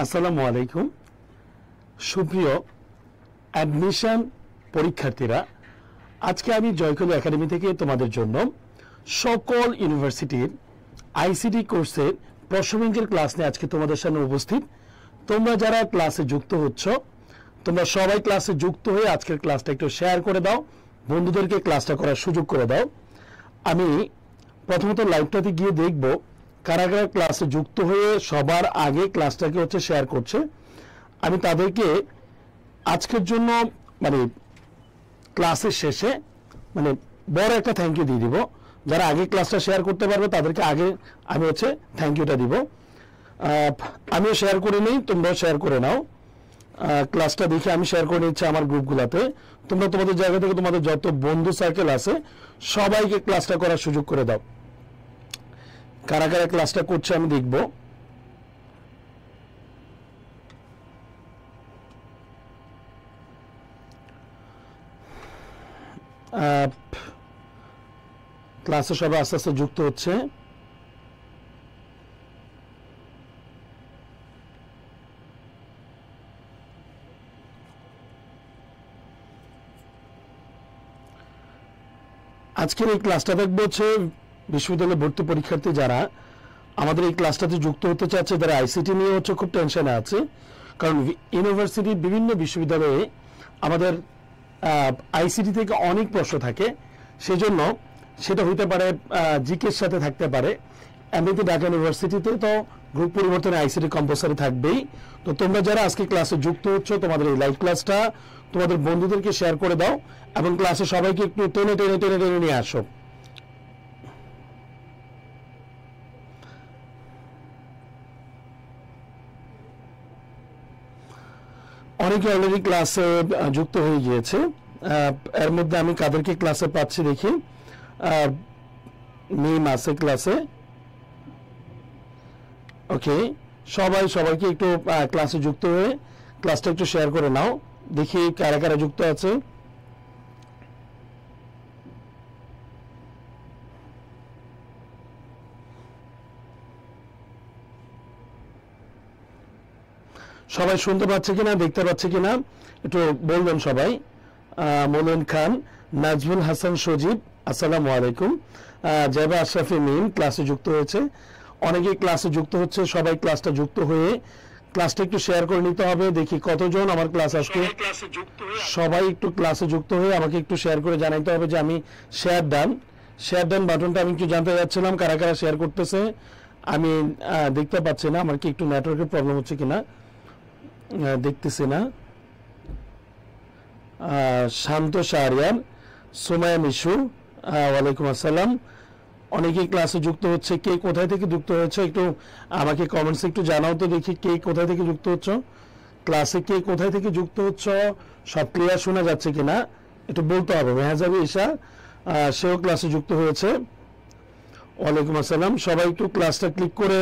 আসসালামু আলাইকুম সুপ্রিয় অ্যাডমিশন পরীক্ষার্থীরা, আজকে আমি জয়কলি একাডেমি থেকে তোমাদের জন্য সকল ইউনিভার্সিটির আইসিটি কোর্সের প্রশ্ন ব্যাংকের ক্লাস নিয়ে আজকে তোমাদের সামনে উপস্থিত। তোমরা যারা ক্লাসে যুক্ত হচ্ছ, তোমরা সবাই ক্লাসে যুক্ত হয়ে আজকের ক্লাসটা একটু শেয়ার করে দাও, বন্ধুদেরকে ক্লাসটা করার সুযোগ করে দাও। আমি প্রথমত লাইভটাতে গিয়ে দেখব কারা কারা ক্লাসে যুক্ত হয়ে সবার আগে ক্লাসটাকে শেয়ার করছে। আমি তাদেরকে আজকের জন্য ক্লাসের শেষে বড় একটা থ্যাংক ইউ দিয়ে দিব। যারা আগে ক্লাসটা শেয়ার করতে পারবে তাদেরকে আগে আমি থ্যাংক ইউটা দিব। আমিও শেয়ার করে নিই, তোমরাও শেয়ার করে নাও। ক্লাসটা দেখে আমি শেয়ার করে নিচ্ছি আমার গ্রুপগুলোতে। তোমরা তোমাদের জায়গা থেকে তোমাদের যত বন্ধু সার্কেল আছে সবাইকে ক্লাসটা করার সুযোগ করে দাও। কারা কারা ক্লাসটা করছে আমি দেখব। ক্লাসে সবাই আস্তে আস্তে যুক্ত হচ্ছে। আজকের এই ক্লাসটা দেখবো বিশ্ববিদ্যালয়ে ভর্তি পরীক্ষার্থী যারা আমাদের এই ক্লাসটাতে যুক্ত হতে চাচ্ছে, যারা আইসিটি নিয়ে খুব টেনশনে আছে। কারণ ইউনিভার্সিটির বিভিন্ন বিশ্ববিদ্যালয়ে আমাদের আইসিটি থেকে অনেক প্রশ্ন থাকে, সেজন্য সেটা হইতে পারে জিকের সাথে থাকতে পারে। এমনিতে ঢাকা ইউনিভার্সিটিতে তো গ্রুপ পরিবর্তনে আইসিটি কম্পালসারি থাকবেই। তো তোমরা যারা আজকে ক্লাসে যুক্ত হচ্ছ, তোমাদের এই লাইভ ক্লাসটা তোমাদের বন্ধুদেরকে শেয়ার করে দাও এবং ক্লাসে সবাইকে একটু টেনে টেনে টেনে টেনে নিয়ে আসো। অনেকে অলরেডি ক্লাসে যুক্ত হয়ে গিয়েছে। এর মধ্যে আমি কাদেরকে ক্লাসে পাচ্ছি দেখি। মিম আছে ক্লাসে, ওকে। সবাইকে একটু ক্লাসে যুক্ত হয়ে ক্লাসটা একটু শেয়ার করে নাও, দেখি কারা কারা যুক্ত আছে। সবাই শুনতে পাচ্ছে কিনা, দেখতে পাচ্ছে কিনা একটু বলবেন সবাই। মোলেন খান, নাজমুল হাসান সজীব, আসসালামু আলাইকুম। জাইবা আশরাফি মিম ক্লাসে যুক্ত হয়েছে। অনেকেই ক্লাসে যুক্ত হচ্ছে, সবাই ক্লাসটা যুক্ত হয়ে ক্লাসটা একটু শেয়ার করে নিতে হবে। দেখি কতজন আমার ক্লাস আজকে। সবাই একটু ক্লাসে যুক্ত হয়ে আমাকে একটু শেয়ার করে জানাইতে হবে যে আমি শেয়ার ডান বাটনটা আমি একটু জানতে যাচ্ছিলাম কারা কারা শেয়ার করতেছে। আমি দেখতে পাচ্ছি না, আমার কি একটু নেটওয়ার্কের প্রবলেম হচ্ছে কিনা দেখতেছি না। শান্ত শাহরিয়ান, সুমায়া মিশু, ওয়ালাইকুম আসসালাম। অনেকেই ক্লাসে যুক্ত হচ্ছে। কে কোথায় থেকে যুক্ত হচ্ছে একটু আমাকে কমেন্টসে একটু জানাও তো দেখি, কে কোথায় থেকে যুক্ত হচ্ছ ক্লাসে, কে কোথায় থেকে যুক্ত হচ্ছ, সব ক্লিয়ার শোনা যাচ্ছে কিনা একটু বলতে হবে। মেহাজাবি ঈশা, সেও ক্লাসে যুক্ত হয়েছে। ওয়ালাইকুম আসসালাম। সবাই একটু ক্লাসটা ক্লিক করে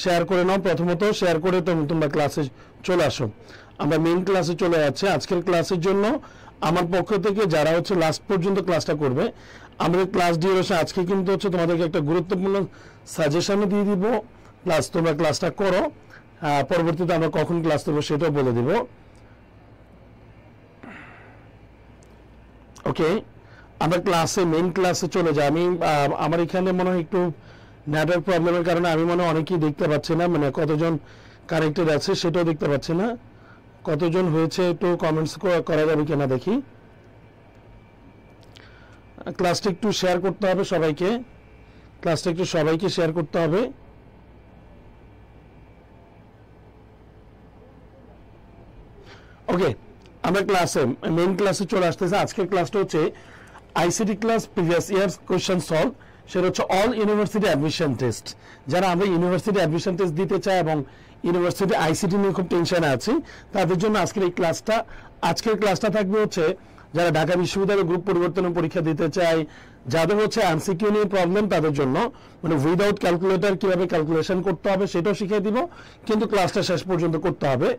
শেয়ার করে নাও। প্রথমত শেয়ার করে তোমরা ক্লাসে চলে আসো। আমরা মেইন ক্লাসে চলে যাচ্ছি। আজকের ক্লাসের জন্য আমার পক্ষ থেকে যারা লাস্ট পর্যন্ত ক্লাসটা করবে, আমাদের ক্লাস ডিউরেশন আজকে কিন্তু তোমাদেরকে একটা গুরুত্বপূর্ণ সাজেশনও দিয়ে দিব, প্লাস তোমরা ক্লাসটা করো। পরবর্তীতে আমরা কখন ক্লাস দেবো সেটাও বলে দিব, ওকে। আমরা মেইন ক্লাসে চলে যাই। আমার এখানে মনে হয় একটু নেটওয়ার্ক প্রবলেমের কারণে আমি মনে হয় অনেকেই দেখতে পাচ্ছি না, কতজন কানেক্টেড আছে সেটাও দেখতে পাচ্ছি না। কতজন হয়েছে একটু কমেন্টস করা যাবে কিনা দেখি। ক্লাসটা একটু শেয়ার করতে হবে সবাইকে, সবাইকে শেয়ার করতে হবে। ওকে, আমরা মেইন ক্লাসে চলে আসতেছে। আজকের ক্লাসটা ICT class previous years question solve. সেটা অল ইউনিভার্সিটি অ্যাডমিশন টেস্ট। যারা আমরা ইউনিভার্সিটি অ্যাডমিশন টেস্ট দিতে চাই এবং ইউনিভার্সিটি আইসিটি নিয়ে খুব টেনশনে আছি, তাদের জন্য আজকের ক্লাসটা থাকবে যারা ঢাকা বিশ্ববিদ্যালয়ে গ্রুপ পরিবর্তনের পরীক্ষা দিতে চায়, যাদের এমসিকিউ নিয়ে প্রবলেম, তাদের জন্য উইদাউট ক্যালকুলেটর কিভাবে ক্যালকুলেশন করতে হবে সেটাও শিখিয়ে দিব, কিন্তু ক্লাসটা শেষ পর্যন্ত করতে হবে।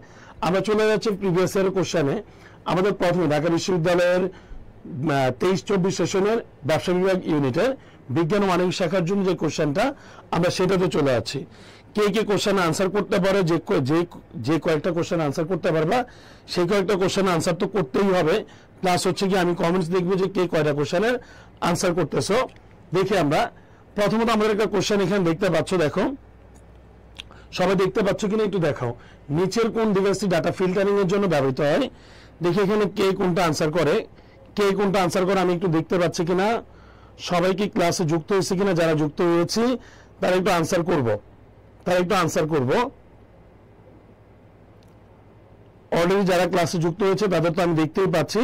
আমরা চলে যাচ্ছি প্রিভিয়াস ইয়ারের কোশ্চেনে। আমাদের প্রথমে ঢাকা বিশ্ববিদ্যালয়ের 23-24 সেশনের ব্যবসা বিভাগ ইউনিটের বিজ্ঞান ও মানবিক শাখার জন্য যে কোশ্চেনটা, আমরা সেটাতে চলে যাচ্ছি। কে কে কোশ্চেন আনসার করতে পারে, যে কয়েকটা কোশ্চেন আনসার করতে পারবা সেই কয়েকটা কোশ্চেন আনসার তো করতেই হবে, প্লাস হচ্ছে কি আমি কমেন্টস দেখবো যে কে কয়টা কোশ্চেনের আনসার করতেছো। দেখি আমরা প্রথমত আমাদের একটা কোশ্চেন এখানে দেখতে পাচ্ছ, দেখো সবাই দেখতে পাচ্ছ কিনা একটু দেখাও। নিচের কোন ডিভাইসটি ডাটা ফিল্টারিং এর জন্য ব্যবহৃত হয়? দেখি এখানে কে কোনটা আনসার করে, কে কোনটা আনসার করে আমি একটু দেখতে পাচ্ছি কিনা। সবাই কি ক্লাসে যুক্ত হয়েছে কিনা? যারা যুক্ত হয়েছি তারা একটু আনসার করব, অলরেডি যারা ক্লাসে যুক্ত হয়েছে তাদের তো আমি দেখতেই পাচ্ছি,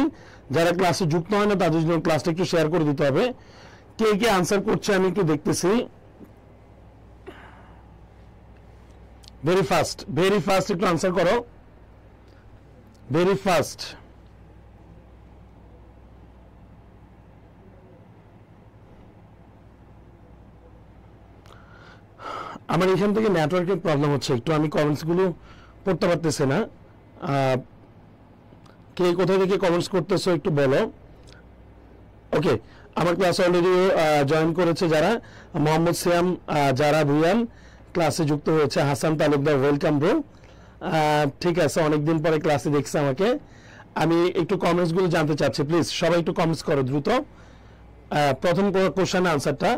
যারা ক্লাসে যুক্ত হয় না তাদের জন্য ক্লাসটা একটু শেয়ার করে দিতে হবে। কে কে আনসার করছে আমি একটু দেখতেছি। ভেরি ফাস্ট একটু আনসার করো, ভেরি ফাস্ট। আমার এখান থেকে নেটওয়ার্কের প্রবলেম হচ্ছে একটু, আমি কমেন্টস গুলো পড়তে পারতেছি না। কে কোথা থেকে কমেন্টস করতেছো একটু বলো। ওকে, আমার ক্লাস অলরেডি জয়েন করেছে যারা, মোহাম্মদ সিয়াম, যারা ভুয়ান ক্লাসে যুক্ত হয়েছে, হাসান তালুকদার ওয়েলকাম ব্রো। ঠিক আছে, অনেকদিন পরে ক্লাসে দেখছে আমাকে। আমি একটু কমেন্টস গুলো জানতে চাচ্ছি, প্লিজ সবাই একটু কমেন্টস করো দ্রুত। প্রথম কোশ্চেন আনসারটা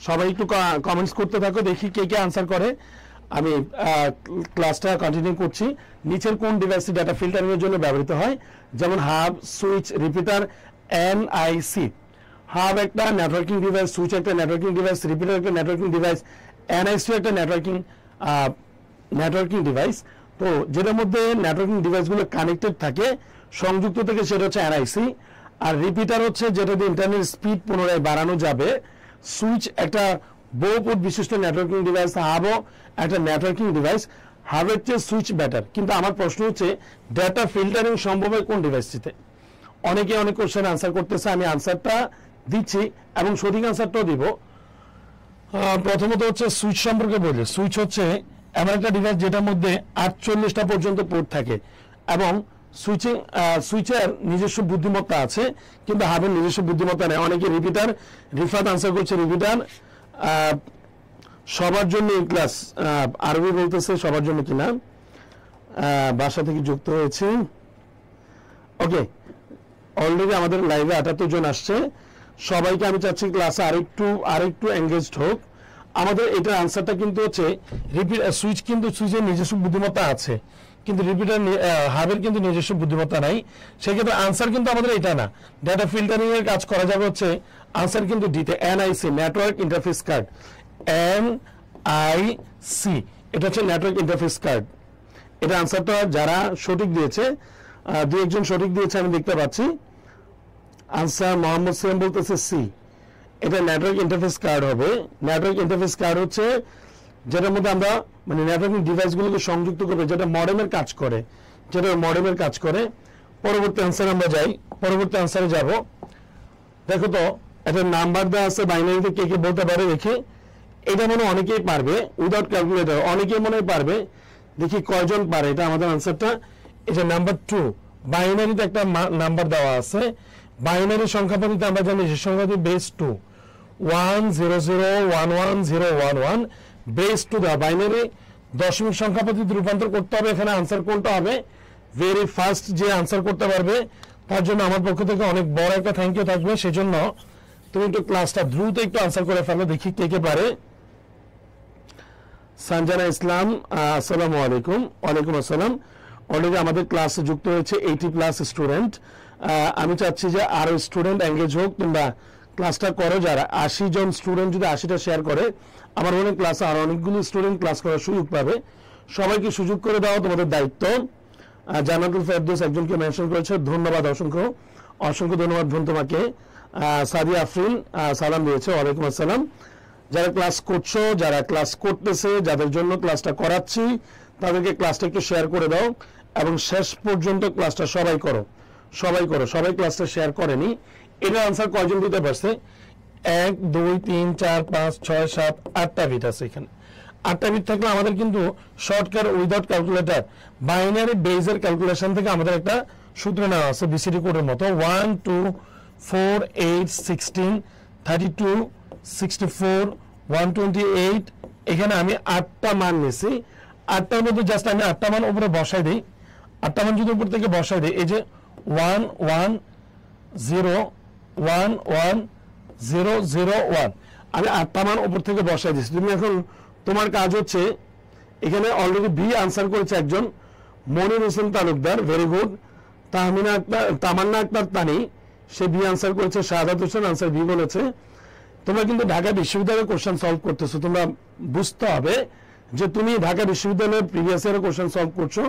সবাই একটু কমেন্টস করতে থাকো, দেখি কে কে আনসার করে। আমি ক্লাসটা কন্টিনিউ করছি। নিচের কোন ডিভাইসটি ডাটা ফিল্টারিং এর জন্য ব্যবহৃত হয়? যেমন hub, switch, repeater, NIC. Hub একটা নেটওয়ার্কিং ডিভাইস, সুইচ একটা নেটওয়ার্কিং ডিভাইস, রিপিটার একটা নেটওয়ার্কিং ডিভাইস, এনআইসি একটা নেটওয়ার্কিং ডিভাইস। তো যেটার মধ্যে নেটওয়ার্কিং ডিভাইসগুলো কানেক্টেড থাকে, সংযুক্ত থেকে, সেটা হচ্ছে এনআইসি। আর রিপিটার হচ্ছে যেটা দিয়ে ইন্টারনেট স্পিড পুনরায় বাড়ানো যাবে। সুইচ একটা বহুপদ বিশিষ্ট নেটওয়ার্কিং ডিভাইস, হাবও একটা নেটওয়ার্কিং ডিভাইস। হাবের চেয়ে সুইচ বেটার, কিন্তু আমার প্রশ্ন হচ্ছে ডেটা ফিল্টারিং সম্ভব হয় কোন ডিভাইসটিতে? অনেকে অনেক কোশ্চেন আনসার করতেছে, আমি আনসারটা দিচ্ছি এবং সঠিক আনসারটাও দিব। প্রথমত হচ্ছে সুইচ সম্পর্কে বলি। সুইচ হচ্ছে এমন একটা ডিভাইস যেটার মধ্যে 48টা পর্যন্ত পোর্ট থাকে এবং সুইচের নিজস্ব বুদ্ধিমত্তা আছে, কিন্তু হাবের নিজস্ব বুদ্ধিমত্তা নেই। অনেকে রিপিটার, রিফাত আনসার করছে রিপিটার। সবার জন্য এই ক্লাস, আরবি বলতেছে সবার জন্য কিনা, বাসা থেকে যুক্ত হয়েছে। ওকে, অলরেডি আমাদের লাইভে 78 জন আসছে। সবাইকে আমি চাচ্ছি ক্লাসে আরেকটু এঙ্গেজড হোক। আমাদের এটার আনসারটা কিন্তু হচ্ছে সুইচ, কিন্তু সুইচের নিজস্ব বুদ্ধিমত্তা আছে, কিন্তু রিপিটার হাবের কিন্তু নিজস্ব বুদ্ধিমত্তা নাই। সেক্ষেত্রে আনসার কিন্তু আমাদের এটা না। ডাটা ফিল্টারিং এর কাজ করা যাবে হচ্ছে আনসার কিন্তু ডিতে, NIC, network interface card. NIC এটা হচ্ছে নেটওয়ার্ক ইন্টারফেস কার্ড। এটা আনসারটা যারা সঠিক দিয়েছে, দু একজন সঠিক দিয়েছে আমি দেখতে পাচ্ছি। আনসার মোহাম্মদ সিয়াম বলতেছে সি, এটা নেটওয়ার্ক ইন্টারফেস কার্ড হবে। নেটওয়ার্ক ইন্টারফেস কার্ড হচ্ছে যেটার মধ্যে আমরা মানে নেটওয়ার্কিং ডিভাইসগুলোকে সংযুক্ত করবে, যেটা মডেমের কাজ করে। পরবর্তী আনসার আমরা যাই, পরবর্তী আনসারে যাব। দেখো তো একটা নাম্বার দেওয়া আছে বাইনারিতে, কে কে বলতে পারে দেখি। এটা মনে অনেকেই পারবে, উইদাউট ক্যালকুলেটর অনেকেই মনে পারবে। দেখি কয়জন পারে এটা আমাদের আনসারটা। এটা নাম্বার 2, বাইনারিতে একটা নাম্বার দেওয়া আছে। বাইনারি সংখ্যা পদ্ধতিতে আমরা জানি যে সংখ্যাটি বেস 2, 100111011 বেস 2 দেওয়া। বাইনারি দশমিক সংখ্যা পদ্ধতি রূপান্তর করতে হবে। এখানে আনসার কোনটা হবে? ভেরি ফার্স্ট যে আনসার করতে পারবে তার জন্য আমার পক্ষ থেকে অনেক বড় একটা থ্যাংক ইউ থাকবে। সেজন্য তুমি একটু ক্লাসটা দ্রুত একটু আনসার করে ফেলো, দেখি কে কে পারে। সঞ্জনা ইসলাম, আসসালামু আলাইকুম। ওয়ালাইকুম আসসালাম। অলরেডি আমাদের ক্লাসে যুক্ত হয়েছে 80+ স্টুডেন্ট। আমি চাচ্ছি যে আরো স্টুডেন্ট এঙ্গেজ হোক, তোমরা ক্লাসটা করো। যারা 80 জন স্টুডেন্ট যদি 80টা শেয়ার করে, আমার মনে ক্লাসে আরো অনেকগুলো স্টুডেন্ট ক্লাস করার সুযোগ পাবে। সবাইকে সুযোগ করে দাও, তোমাদের দায়িত্ব। জান্নাতুল ফেরদৌস একজনকে মেনশন করেছে, ধন্যবাদ, অসংখ্য ধন্যবাদ বোন তোমাকে। সাদিয়া আফরিন সালাম দিয়েছে, ওয়ালাইকুম আসসালাম। যারা ক্লাস করছো, যারা ক্লাস করতেছে, যাদের জন্য ক্লাসটা করাচ্ছি, তাদেরকে ক্লাসটা একটু শেয়ার করে দাও এবং শেষ পর্যন্ত ক্লাসটা সবাই করো। সবাই ক্লাসটা শেয়ার করেনি। এটার আনসার কয়জন দিতে পারছে? 1 2 3 4 5 6 7 8টা বিট আছে এখানে। 8টা বিট থাকলে আমাদের কিন্তু শর্টকাট উইদাউট ক্যালকুলেটর বাইনারি বেজের ক্যালকুলেশন থেকে আমাদের একটা সূত্র নেওয়া আছে বিসিডি কোডের মতো, 1 2 4 8 16 32 64 128 এখানে আমি 8টা মান নিছি 8টার মধ্যে জাস্ট আমি 8টা মান উপরে বসাই দেই 8টা মান যদি উপর থেকে বসাই দেই এই যে 1 1 0 1 1 0 0 1 আমি 8টা মান উপর থেকে বসাই দিচ্ছি তুমি এখন তোমার কাজ হচ্ছে এখানে অলরেডি বি আনসার করেছে একজন মনির হোসেন তালুকদার ভেরি গুড তামান্না আক্তার তানি সে বি আনসার করেছে শাহাদাত হোসেন আনসার বি বলেছে তোমরা কিন্তু ঢাকা বিশ্ববিদ্যালয়ের কোশ্চেন সলভ করতেছো তোমরা বুঝতে হবে যে তুমি ঢাকা বিশ্ববিদ্যালয়ের প্রিভিয়াস ইয়ারের কোশ্চেন সলভ করছো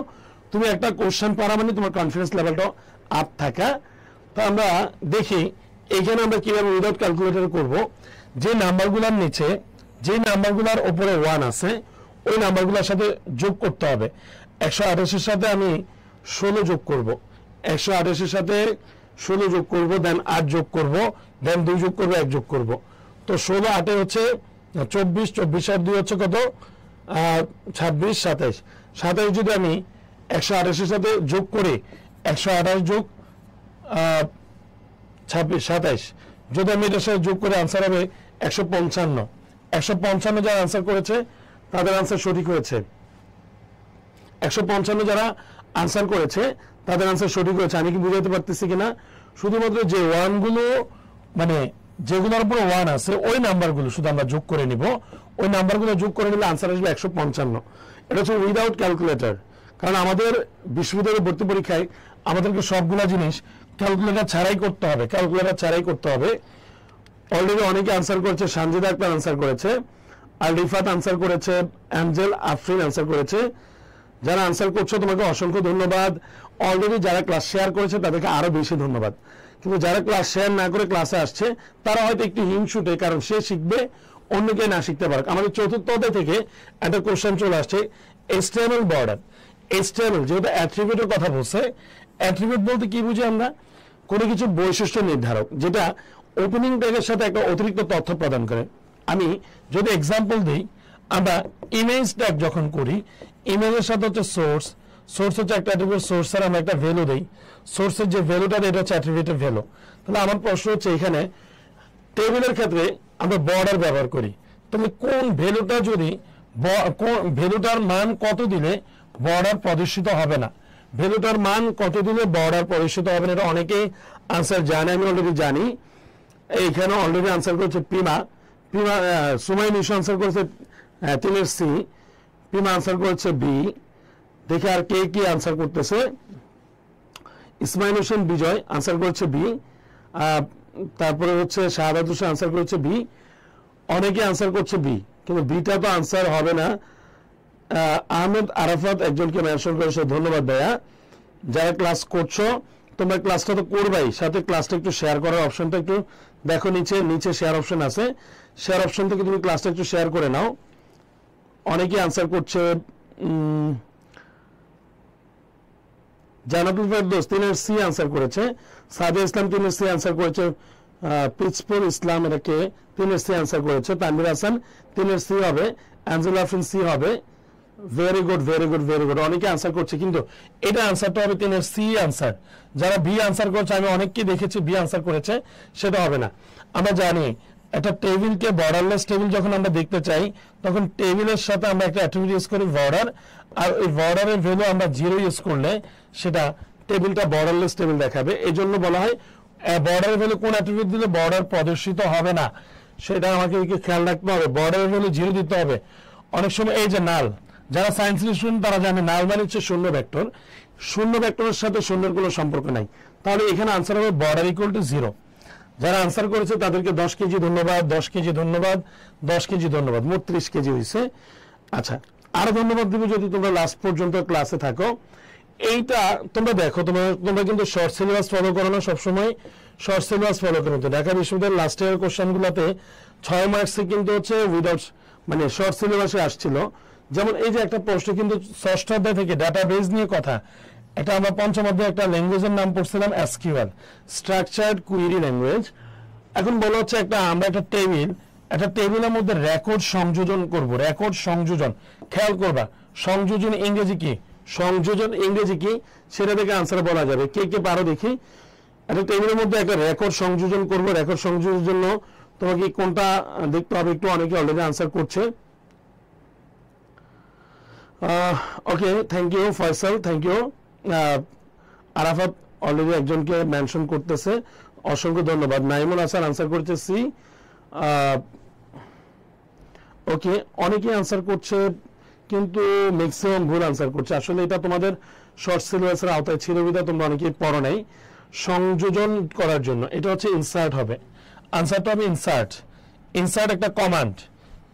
তুমি একটা কোশ্চেন পারা মানে তোমার কনফিডেন্স লেভেলটা আপ থাকা তো আমরা দেখি এখানে আমরা কিভাবে উইদাউট ক্যালকুলেটর করব যে নাম্বারগুলোর নিচে যে নাম্বারগুলোর উপরে 1 আছে ওই নাম্বারগুলোর সাথে যোগ করতে হবে 128 এর সাথে আমি 16 যোগ করব 128 এর সাথে 16 যোগ করব দেন 8 যোগ করব দেন 2 যোগ করব 1 যোগ করব তো 16 8 এ হচ্ছে 24 24 আর 2 হচ্ছে কত 26 27 27 যদি আমি 128 এর সাথে যোগ করি 128 যোগ 26 27 যদি আমি এটার সাথে যোগ করে আনসার হবে 155 155 যারা আনসার করেছে তাদের আনসার সঠিক হয়েছে 155 যারা আনসার করেছে তাদের আনসার সঠিক হয়েছে আমি কি বুঝাতে পারতেছি কিনা শুধুমাত্র যে ওয়ানগুলো মানে যেগুলোর উপর 1 আছে ওই নাম্বারগুলো শুধু আমরা যোগ করে নিব ওই নাম্বারগুলো যোগ করে নিলে আনসার আসবে 155 এটা হচ্ছে উইদাউট ক্যালকুলেটর কারণ আমাদের বিশ্ববিদ্যালয়ের ভর্তি পরীক্ষায় আমাদেরকে সবগুলা জিনিস ক্যালকুলেটর ছাড়াই করতে হবে অলরেডি অনেকে আনসার করেছে সানজিদা আক্তার আনসার করেছে আর রিফাত আনসার করেছে অ্যাঞ্জেল আফরিন আনসার করেছে যারা আনসার করছো তোমাকে অসংখ্য ধন্যবাদ অলরেডি যারা ক্লাস শেয়ার করেছে তাদেরকে আরো বেশি ধন্যবাদ কিন্তু যারা ক্লাস শেয়ার না করে ক্লাসে আসছে তারা হয়তো একটু হিংসুটে কারণ সে শিখবে অন্যকে না শিখতে পারে আমাদের চতুর্থ অধ্যায় থেকে একটা কোশ্চেন চলে আসছে এক্সটার্নাল বর্ডার এক্সটার্নাল যেহেতু অ্যাট্রিবিউটের কথা বলছে অ্যাট্রিবিউট বলতে কি বুঝি আমরা কোনো কিছু বৈশিষ্ট্য নির্ধারক যেটা ওপেনিং ট্যাগের সাথে একটা অতিরিক্ত তথ্য প্রদান করে আমি যদি এক্সাম্পল দিই আমরা ইমেজ ট্যাগ যখন করি ইমেজের সাথে হচ্ছে সোর্স হচ্ছে একটা অ্যাট্রিবিউট সোর্সের আমরা একটা ভ্যালু দেই সোর্সের যে ভ্যালুটা এটা হচ্ছে অ্যাট্রিবিউটের ভ্যালু তাহলে আমার প্রশ্ন হচ্ছে এখানে টেবিলের ক্ষেত্রে আমরা বর্ডার ব্যবহার করি তাহলে কোন ভ্যালুটা যদি কোন ভ্যালুটার মান কত দিলে বর্ডার প্রদর্শিত হবে না ভ্যালুটার মান কত দিলে বর্ডার প্রদর্শিত হবে না এটা অনেকেই আনসার জানে আমি অলরেডি জানি এইখানে অলরেডি আনসার করেছে পিমা সুমাই নিশু আনসার করেছে 3 সি পিমা আনসার করেছে বি দেখে আর কে কি আনসার করতেছে ইসমাইল হোসেন বিজয় আনসার করেছে বি তারপরে হচ্ছে শাহাদাত হোসেন আনসার করেছে বি অনেকে আনসার করছে বি কিন্তু বিটা তো আনসার হবে না আহমেদ আরাফাত একজনকে মেনশন করেছে ধন্যবাদ ভাইয়া যারা ক্লাস করছো তোমরা ক্লাসটা তো করবাই সাথে ক্লাসটা একটু শেয়ার করার অপশনটা একটু দেখো নিচে শেয়ার অপশন আছে শেয়ার অপশন থেকে তুমি ক্লাসটা একটু শেয়ার করে নাও অনেকে আনসার করছে জানাতুল ফেরদৌস 3 সি আনসার করেছে সাদিয়া ইসলাম 3 সি আনসার করেছে পিচপুর ইসলাম এটাকে 3 সি আনসার করেছে তানভীর হাসান 3 সি হবে অ্যাঞ্জেলা আফরিন সি হবে ভেরি গুড অনেকে আনসার করছে কিন্তু এটা আনসারটা হবে 3 সি আনসার যারা বি আনসার করছে আমি অনেককে দেখেছি বি আনসার করেছে সেটা হবে না আমরা জানি একটা টেবিলকে বর্ডারলেস টেবিল যখন আমরা দেখতে চাই তখন টেবিলের সাথে আমরা একটা অ্যাট্রিবিউট ইউজ করি বর্ডার আর ওই বর্ডারের ভ্যালু আমরা 0 ইউজ করলে সেটা টেবিলটা বর্ডারলেস টেবিল দেখাবে এই জন্য বলা হয় বর্ডারের ভ্যালু কোন অ্যাট্রিবিউট দিলে বর্ডার প্রদর্শিত হবে না সেটা আমাকে খেয়াল রাখতে হবে বর্ডারের ভ্যালু 0 দিতে হবে অনেক সময় এই যে নাল যারা সায়েন্স স্টুডেন্ট তারা জানে নাল মানে হচ্ছে শূন্য ভেক্টরের সাথে শূন্যের কোনো সম্পর্ক নাই তাহলে এখানে আনসার হবে বর্ডার ইকুয়াল টু 0 যারা আনসার করেছে তাদেরকে 10 কেজি ধন্যবাদ 10 কেজি ধন্যবাদ মোট 30 কেজি হয়েছে আচ্ছা আরো ধন্যবাদ দিব যদি তোমরা লাস্ট পর্যন্ত ক্লাসে থাকো এইটা তোমরা দেখো তোমরা কিন্তু শর্ট সিলেবাস ফলো করো না সবসময় শর্ট সিলেবাস ফলো করো তো ঢাকা বিশ্ববিদ্যালয়ের লাস্ট ইয়ার কোশ্চেনগুলোতে 6 মার্কসে কিন্তু হচ্ছে উইদাউট মানে শর্ট সিলেবাসে আসছিল যেমন এই যে একটা প্রশ্ন কিন্তু ষষ্ঠ অধ্যায় থেকে ডাটাবেজ নিয়ে কথা এটা আমরা পঞ্চম অধ্যায়ে একটা ল্যাঙ্গুয়েজের নাম পড়ছিলাম এসকিউএল স্ট্রাকচার্ড কুয়েরি ল্যাঙ্গুয়েজ এখন বলা হচ্ছে আমরা একটা টেবিলের মধ্যে রেকর্ড সংযোজন করব খেয়াল করবা সংযোজন ইংরেজি কি সেটা থেকে আনসার বলা যাবে কে পারো দেখি একটা টেবিলের মধ্যে একটা রেকর্ড সংযোজন করব। রেকর্ড সংযোজনের জন্য তোমাকে কোনটা দেখতে হবে একটু, অনেকে অলরেডি আনসার করছে। Okay, thank you Faisal, thank you. Arafat already একজনকে মেনশন করতেছে, অসংখ্য ধন্যবাদ। নাইমুল হাসান আনসার করছে সি। ওকে, অনেকে আনসার করছে কিন্তু ম্যাক্সিমাম ভুল আনসার করছে। আসলে এটা তোমাদের শর্ট সিলেবাসের আওতায় ছিল বিধায় তোমরা অনেকেই পড়ো নাই। সংযোজন করার জন্য এটা হচ্ছে ইনসার্ট হবে, আনসারটা হবে ইনসার্ট। ইনসার্ট একটা কমান্ড,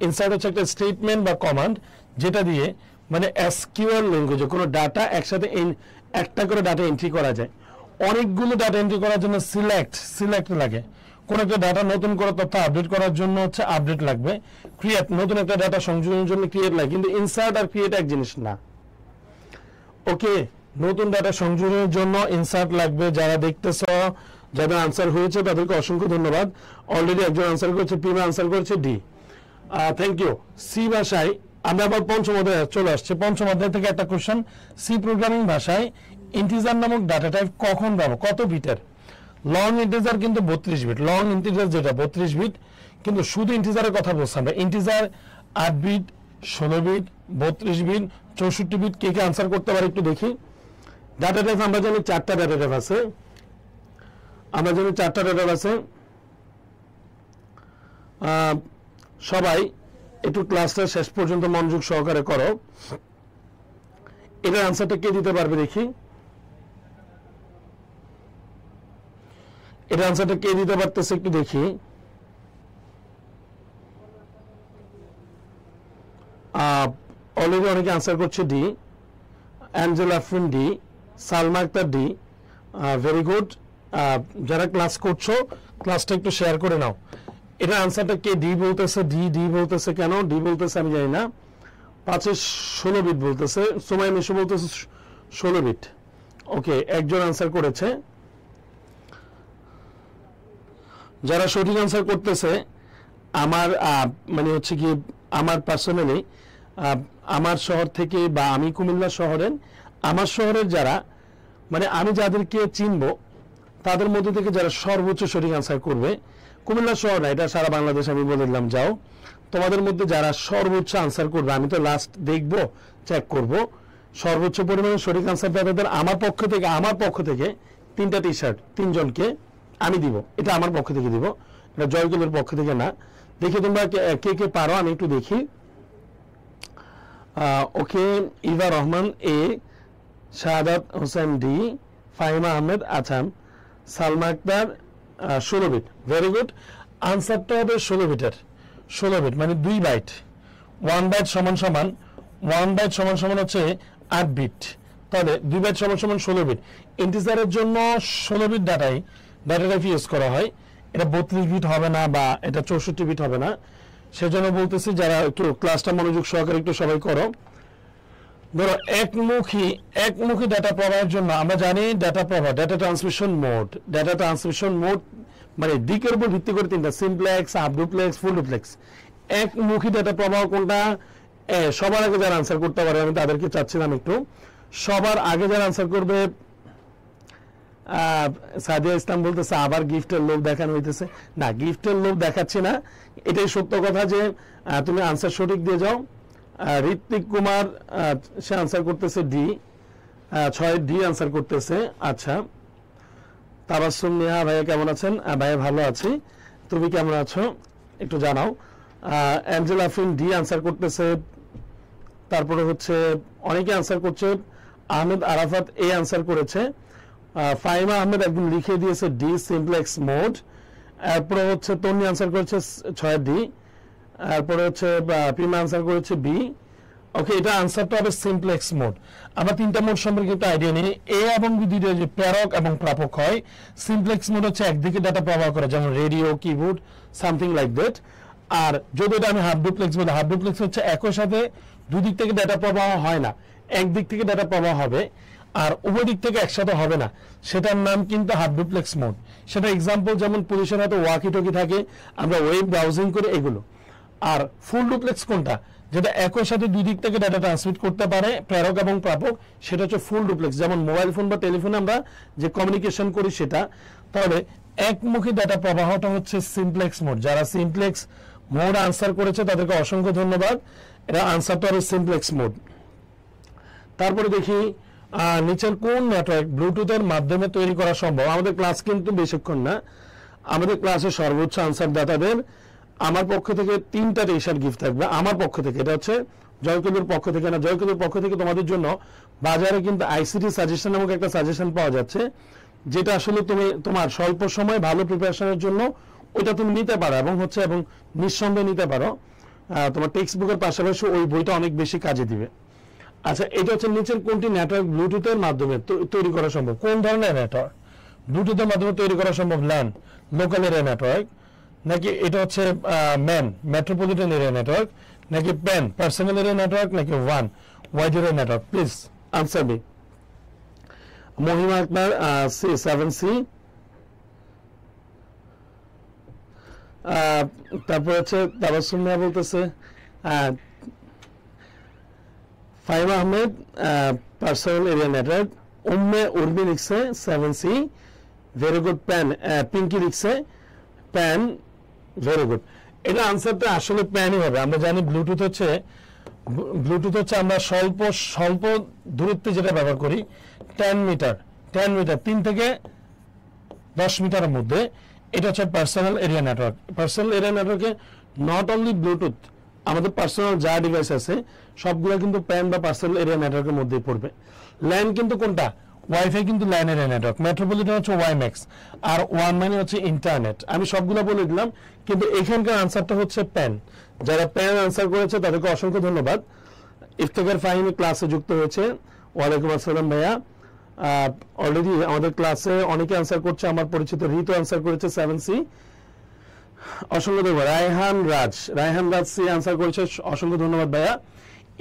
ইনসার্ট হচ্ছে একটা স্টেটমেন্ট বা কমান্ড যেটা দিয়ে মানে এসকিউএল ল্যাঙ্গুয়েজে কোনো ডাটা একসাথে একটা করে ডাটা এন্ট্রি করা যায়। অনেকগুলো ডাটা এন্ট্রি করার জন্য সিলেক্ট লাগে, কোন একটা ডাটা নতুন করে তথ্য আপডেট করার জন্য হচ্ছে আপডেট লাগবে, ক্রিয়েট নতুন একটা ডাটা সংযোজনের জন্য ক্রিয়েট লাগে, কিন্তু ইনসার্ট আর ক্রিয়েট এক জিনিস না। ওকে, নতুন ডাটা সংযোজনের জন্য ইনসার্ট লাগবে। যারা দেখতেছ, যাদের আনসার হয়েছে তাদেরকে অসংখ্য ধন্যবাদ। অলরেডি একজন আনসার করেছে, প্রিমা আনসার করেছে ডি। Thank you. সি ভাষায় আমরা আবার পঞ্চম অধ্যায়ে চলে আসছে। পঞ্চম অধ্যায় থেকে একটা কোশ্চেন, সি প্রোগ্রামিং ভাষায় ইন্টিজার নামক ডাটা টাইপ কখন পাবো, কত বিটের? লং ইন্টিজার কিন্তু 32 বিট, লং ইন্টিজার যেটা 32 বিট, কিন্তু শুধু ইন্টিজারের কথা বলছি আমরা। Integer 8 bit, 16 bit, 32 bit, 64 bit. কে কে আনসার করতে পারে একটু দেখি। ডাটা টাইপ আমরা জানি 4টা ডাটা টাইপ আছে, আমরা জানি 4টা ডাটা টাইপ আছে। সবাই একটু ক্লাসটা শেষ পর্যন্ত মনোযোগ সহকারে করো। এটার আনসারটা কে দিতে পারবে দেখি, এটার আনসারটা কে দিতে পারতেছে একটু দেখি। অলরেডি অনেকে আনসার করছে D. Angela Afrin D, Salma Akter D. Very good. যারা ক্লাস করছো ক্লাসটা একটু শেয়ার করে নাও। এটা আনসারটা কে ডি বলতেছে? ডি বলতেছে কেন ডি বলতেছে আমি জানি না। 5 16 বিট বলতেছে। সুমাইয়া মিশু বলতেছে 16 বিট। ওকে, একজন আনসার করেছে। যারা সঠিক আনসার করতেছে আমার মানে হচ্ছে কি আমার পার্সোনালি আমার শহর থেকে বা আমি কুমিল্লা শহরের, আমার শহরের যারা মানে আমি যাদেরকে চিনবো তাদের মধ্যে থেকে যারা সর্বোচ্চ সঠিক আনসার করবে, কুমিল্লা শহর না, এটা সারা বাংলাদেশ আমি বলে দিলাম, যাও তোমাদের মধ্যে যারা সর্বোচ্চ আনসার করবে, আমি তো লাস্ট দেখব, চেক করব, সর্বোচ্চ পরিমাণে সঠিক আনসার তাদের আমার পক্ষ থেকে 3টা টি শার্ট 3 জনকে আমি দিব। এটা আমার পক্ষ থেকে দিব, এটা জয়গুলের পক্ষ থেকে না। দেখি তোমরা কে কে পারো, আমি একটু দেখি। Okay, Eva Rahman A, Shahadat Hossain D, Fahima Ahmed আছাম, Salma Akter 16 bit. Very good. আনসারটা হবে 16 বিটের। 16 বিট মানে 2 বাইট। 1 বাইট সমান 1 বাইট সমান হচ্ছে 8 বিট, তাহলে 2 বাইট সমান 16 বিট। ইন্টিজারের জন্য 16 বিট ডাটা টাইপ ইউজ করা হয়। এটা 32 বিট হবে না বা এটা 64 বিট হবে না। সেজন্য বলতেছি যারা একটু ক্লাসটা মনোযোগ সহকারে একটু সবাই করো। ধরো একমুখী ডাটা প্রবাহের জন্য আমরা জানি ডাটা প্রবাহ, ডাটা ট্রান্সমিশন মোড মানে দিকের উপর ভিত্তি করে 3টা, simplex, half duplex, full duplex. একমুখী ডাটা প্রবাহ কোনটা? সবার আগে যারা আনসার করতে পারে আমি তাদেরকে চাচ্ছিলাম একটু। সবার আগে যারা আনসার করবে, সাদিয়া ইসলাম বলতেছে আবার গিফটের লোভ দেখানো হইতেছে। না, গিফটের লোভ দেখাচ্ছি না, এটাই সত্য কথা যে তুমি আনসার সঠিক দিয়ে যাও। ঋত্বিক কুমার সে আনসার করতেছে ডি, 6 ডি আনসার করতেছে। আচ্ছা, তাবাসসুম নেহা ভাইয়া কেমন আছেন? ভাইয়া ভালো আছি, তুমি কেমন আছো একটু জানাও। অ্যাঞ্জেলা আফরিন ডি আনসার করতেছে। তারপরে হচ্ছে অনেকে আনসার করছে। আহমেদ আরাফাত এ আনসার করেছে। ফাহিমা আহমেদ একদম লিখে দিয়েছে ডি, সিমপ্লেক্স মোড। এরপরে হচ্ছে তন্নি আনসার করেছে 6 ডি। এরপরে হচ্ছে প্রিমা আনসার করেছে বি। ওকে, এটা আনসারটা হবে সিমপ্লেক্স মোড। আমরা 3টা মোড সম্পর্কে একটু আইডিয়া নিই। এ এবং বি দুটো যে প্রেরক এবং প্রাপক হয়। সিমপ্লেক্স মোড হচ্ছে একদিকে ডাটা প্রবাহ করে, যেমন radio, keyboard, something like that. আর যদি এটা আমি হাফ ডুপ্লেক্স বলি, হাফ ডুপ্লেক্স হচ্ছে একই সাথে দুই দিক থেকে ডাটা প্রবাহ হয় না, একদিক থেকে ডাটা প্রবাহ হবে আর উভয় দিক থেকে একসাথে হবে না, সেটার নাম কিন্তু হাফ ডুপ্লেক্স মোড। সেটা এক্সাম্পল যেমন পুলিশের হাতে ওয়াকি টকি থাকে, আমরা ওয়েব ব্রাউজিং করে এগুলো। আর ফুল ডুপ্লেক্স কোনটা? যেটা একই সাথে দুই দিক থেকে ডাটা ট্রান্সমিট করতে পারে, প্রেরক এবং প্রাপক, সেটা হচ্ছে ফুল ডুপ্লেক্স। যেমন মোবাইল ফোন বা টেলিফোনে আমরা যে কমিউনিকেশন করি সেটা। তাহলে একমুখী ডাটা প্রবাহটা হচ্ছে সিমপ্লেক্স মোড। যারা সিমপ্লেক্স মোড আনসার করেছে তাদেরকে অসংখ্য ধন্যবাদ। এটা আনসারটা হলো সিমপ্লেক্স মোড। তারপরে দেখি নিচের কোন নেটওয়ার্ক ব্লুটুথের মাধ্যমে তৈরি করা সম্ভব। আমাদের ক্লাস কিন্তু বেশিক্ষণ না, আমাদের ক্লাসে সর্বোচ্চ আনসার দাতাদের আমার পক্ষ থেকে 3টা টি-শার্ট গিফট থাকবে আমার পক্ষ থেকে। এটা হচ্ছে জয়কুলুর পক্ষ থেকে না, জয়কুলুর পক্ষ থেকে তোমাদের জন্য বাজারে কিন্তু আইসিটি সাজেশন নামক একটা সাজেশন পাওয়া যাচ্ছে, যেটা আসলে তুমি তোমার স্বল্প সময় ভালো প্রিপারেশনের জন্য ওইটা তুমি নিতে পারো এবং নিঃসন্দেহে নিতে পারো। তোমার টেক্সট বুকের পাশাপাশি ওই বইটা অনেক বেশি কাজে দিবে। আচ্ছা, এটা হচ্ছে নিচের কোনটি নেটওয়ার্ক ব্লুটুথের মাধ্যমে তৈরি করা সম্ভব? কোন ধরনের নেটওয়ার্ক ব্লুটুথের মাধ্যমে তৈরি করা সম্ভব? ল্যান, লোকাল এরিয়া নেটওয়ার্ক, নাকি এটা হচ্ছে ম্যান, মেট্রোপলিটন এরিয়া নেটওয়ার্ক, নাকি প্যান, পার্সোনাল এরিয়া নেটওয়ার্ক, নাকি one, wide area network? Please answer me. Mahima Akbar C7C। তারপর হচ্ছে তাবাসসুম মিয়া বলতেছে Fahim Ahmed personal area network. Umme Urmi লিখছে 7C, very good. Pan, Pinki লিখছে প্যান, ভেরি গুড। এটা আনসারটা আসলে প্যানই হবে। আমরা জানি ব্লুটুথ হচ্ছে আমরা স্বল্প দূরত্বে যেটা ব্যবহার করি 10 মিটার 3 থেকে 10 মিটারের মধ্যে, এটা হচ্ছে personal area network. Personal area নেটওয়ার্কে নট অনলি ব্লুটুথ, আমাদের পার্সোনাল যা ডিভাইস আছে সবগুলো কিন্তু প্যান বা পার্সোনাল এরিয়া নেটওয়ার্কের মধ্যেই পড়বে। ল্যান কিন্তু কোনটা? ওয়াইফাই কিন্তু ল্যান এরিয়া নেটওয়ার্ক। মেট্রোপলিটন হচ্ছে ওয়াইম্যাক্স, আর ওয়ান মানে হচ্ছে ইন্টারনেট। আমি সবগুলো বলে দিলাম, কিন্তু এখানকার আনসারটা হচ্ছে প্যান। যারা প্যান আনসার করেছে তাদেরকে অসংখ্য ধন্যবাদ। ইফতেখার ফাহিমি ক্লাসে যুক্ত হয়েছে। ওয়ালাইকুম আসসালাম ভাইয়া। অলরেডি আমাদের ক্লাসে অনেকে আনসার করছে। আমার পরিচিত রিতু আনসার করেছে 7C, অসংখ্য ধন্যবাদ। রায়হান রাজ সি আনসার করেছে, অসংখ্য ধন্যবাদ ভাইয়া।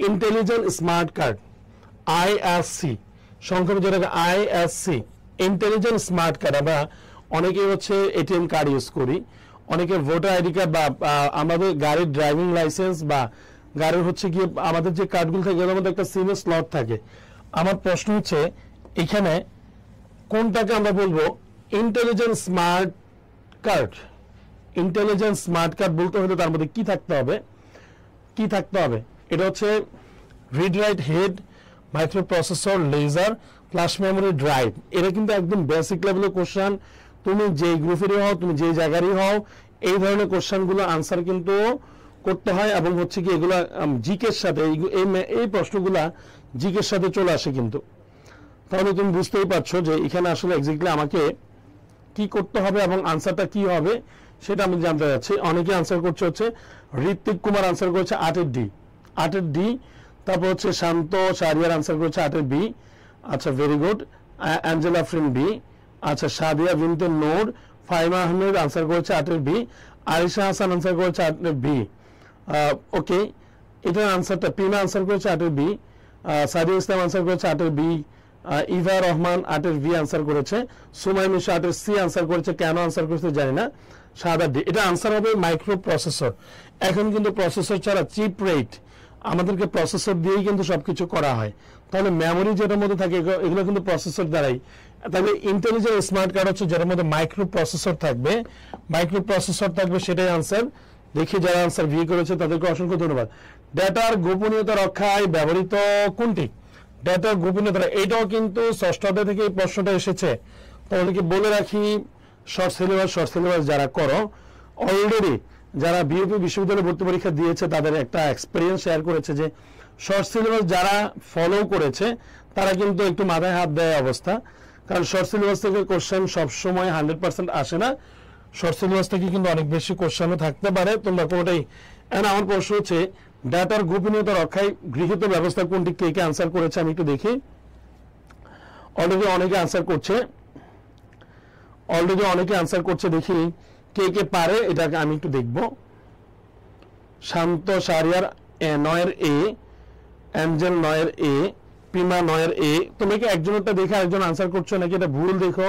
ইন্টেলিজেন্ট স্মার্ট কার্ড, ISC, সংক্ষেপে যেটাকে ISC, ইন্টেলিজেন্ট স্মার্ট কার্ড। আমরা অনেকেই হচ্ছে ATM কার্ড ইউজ করি, অনেকে ভোটার আইডি কার্ড বা আমাদের গাড়ির ড্রাইভিং লাইসেন্স বা গাড়ির হচ্ছে গিয়ে আমাদের যে কার্ডগুলো থাকে এর মধ্যে একটা সিমের স্লট থাকে। আমার প্রশ্ন হচ্ছে এখানে কোনটাকে আমরা বলবো intelligent smart card? Intelligent smart card বলতে হলে তার মধ্যে কি থাকতে হবে? এটা হচ্ছে read write head, microprocessor, laser, flash memory, drive. এটা কিন্তু একদম বেসিক লেভেলের কোশ্চেন। তুমি যেই গ্রুপেরই হও, তুমি যেই জায়গারই হও, এই ধরনের কোশ্চেনগুলো আনসার কিন্তু করতে হয় এবং হচ্ছে কি এগুলা জিকের সাথে এই প্রশ্নগুলা জিকের সাথে চলে আসে কিন্তু। তাহলে তুমি বুঝতেই পারছো যে এখানে আসলে এক্স্যাক্টলি আমাকে কি করতে হবে এবং আনসারটা কি হবে সেটা আমি জানতে যাচ্ছি। অনেকে আনসার করছে হচ্ছে ঋত্বিক কুমার আনসার করেছে 8-এর ডি। তারপর হচ্ছে শান্ত শাহরিয়ার আনসার করেছে 8-এর বি। আচ্ছা, ভেরি গুড। অ্যাঞ্জেলা ফ্রিন বি। আচ্ছা, সাদিয়া বিনতে নূর, ফাহিমা আহমেদ আনসার করেছে 8-এর বি। আরিশা হাসান আনসার করেছে 8-এর বি। ওকে, এটার আনসারটা পিনা আনসার করেছে 8-এর বি। সাদিয়া ইসলাম আনসার করেছে 8-এর বি। ইভা রহমান 8-এর বি আনসার করেছে। সুমাই মিশা 8-এর সি আনসার করেছে, কেন আনসার করেছে জানি না। সাদা ডি। এটা আনসার হবে মাইক্রো প্রসেসর। এখন কিন্তু প্রসেসর ছাড়া চিপ রেট, আমাদেরকে প্রসেসর দিয়েই কিন্তু সবকিছু করা হয়। তাহলে মেমোরি যেটার মধ্যে থাকে এগুলো কিন্তু প্রসেসর দ্বারাই। তাহলে ইন্টেলিজেন্ট স্মার্ট কার্ড হচ্ছে যেটার মধ্যে মাইক্রো প্রসেসর থাকবে, সেটাই আনসার। দেখি যারা আনসার ভি করেছে তাদেরকে অসংখ্য ধন্যবাদ। ডেটার গোপনীয়তা রক্ষায় ব্যবহৃত কোনটি? ডেটার গোপনীয়তা, এটাও কিন্তু ষষ্ঠ অধ্যায় থেকে এই প্রশ্নটা এসেছে। তোমাদেরকে বলে রাখি, শর্ট সিলেবাস যারা করো অলরেডি, যারা বিউপি বিশ্ববিদ্যালয়ে ভর্তি পরীক্ষা দিয়েছে তাদের একটা এক্সপিরিয়েন্স শেয়ার করেছে যে শর্ট সিলেবাস যারা ফলো করেছে তারা কিন্তু একটু মাথায় হাত দেয় অবস্থা। কারণ শর্ট সিলেবাস থেকে কোশ্চেন সবসময় 100% আসে না। শর্ট সিলেবাস থেকে কিন্তু অনেক বেশি কোশ্চেনও থাকতে পারে, তোমরা কোনোটাই। এখন আমার প্রশ্ন হচ্ছে ডাটার গোপনীয়তা রক্ষায় গৃহীত ব্যবস্থা কোনটি? কে আনসার করেছে আমি একটু দেখি। অলরেডি অনেকে আনসার করছে, দেখি কে পারে এটাকে আমি একটু দেখব। শান্ত শাহরিয়ার 9-এর এ, অ্যাঞ্জেল 9-এর এ, পিমা 9-এর এ। তুমি কি একজনটা দেখে আরেকজন আনসার করছো নাকি এটা ভুল দেখো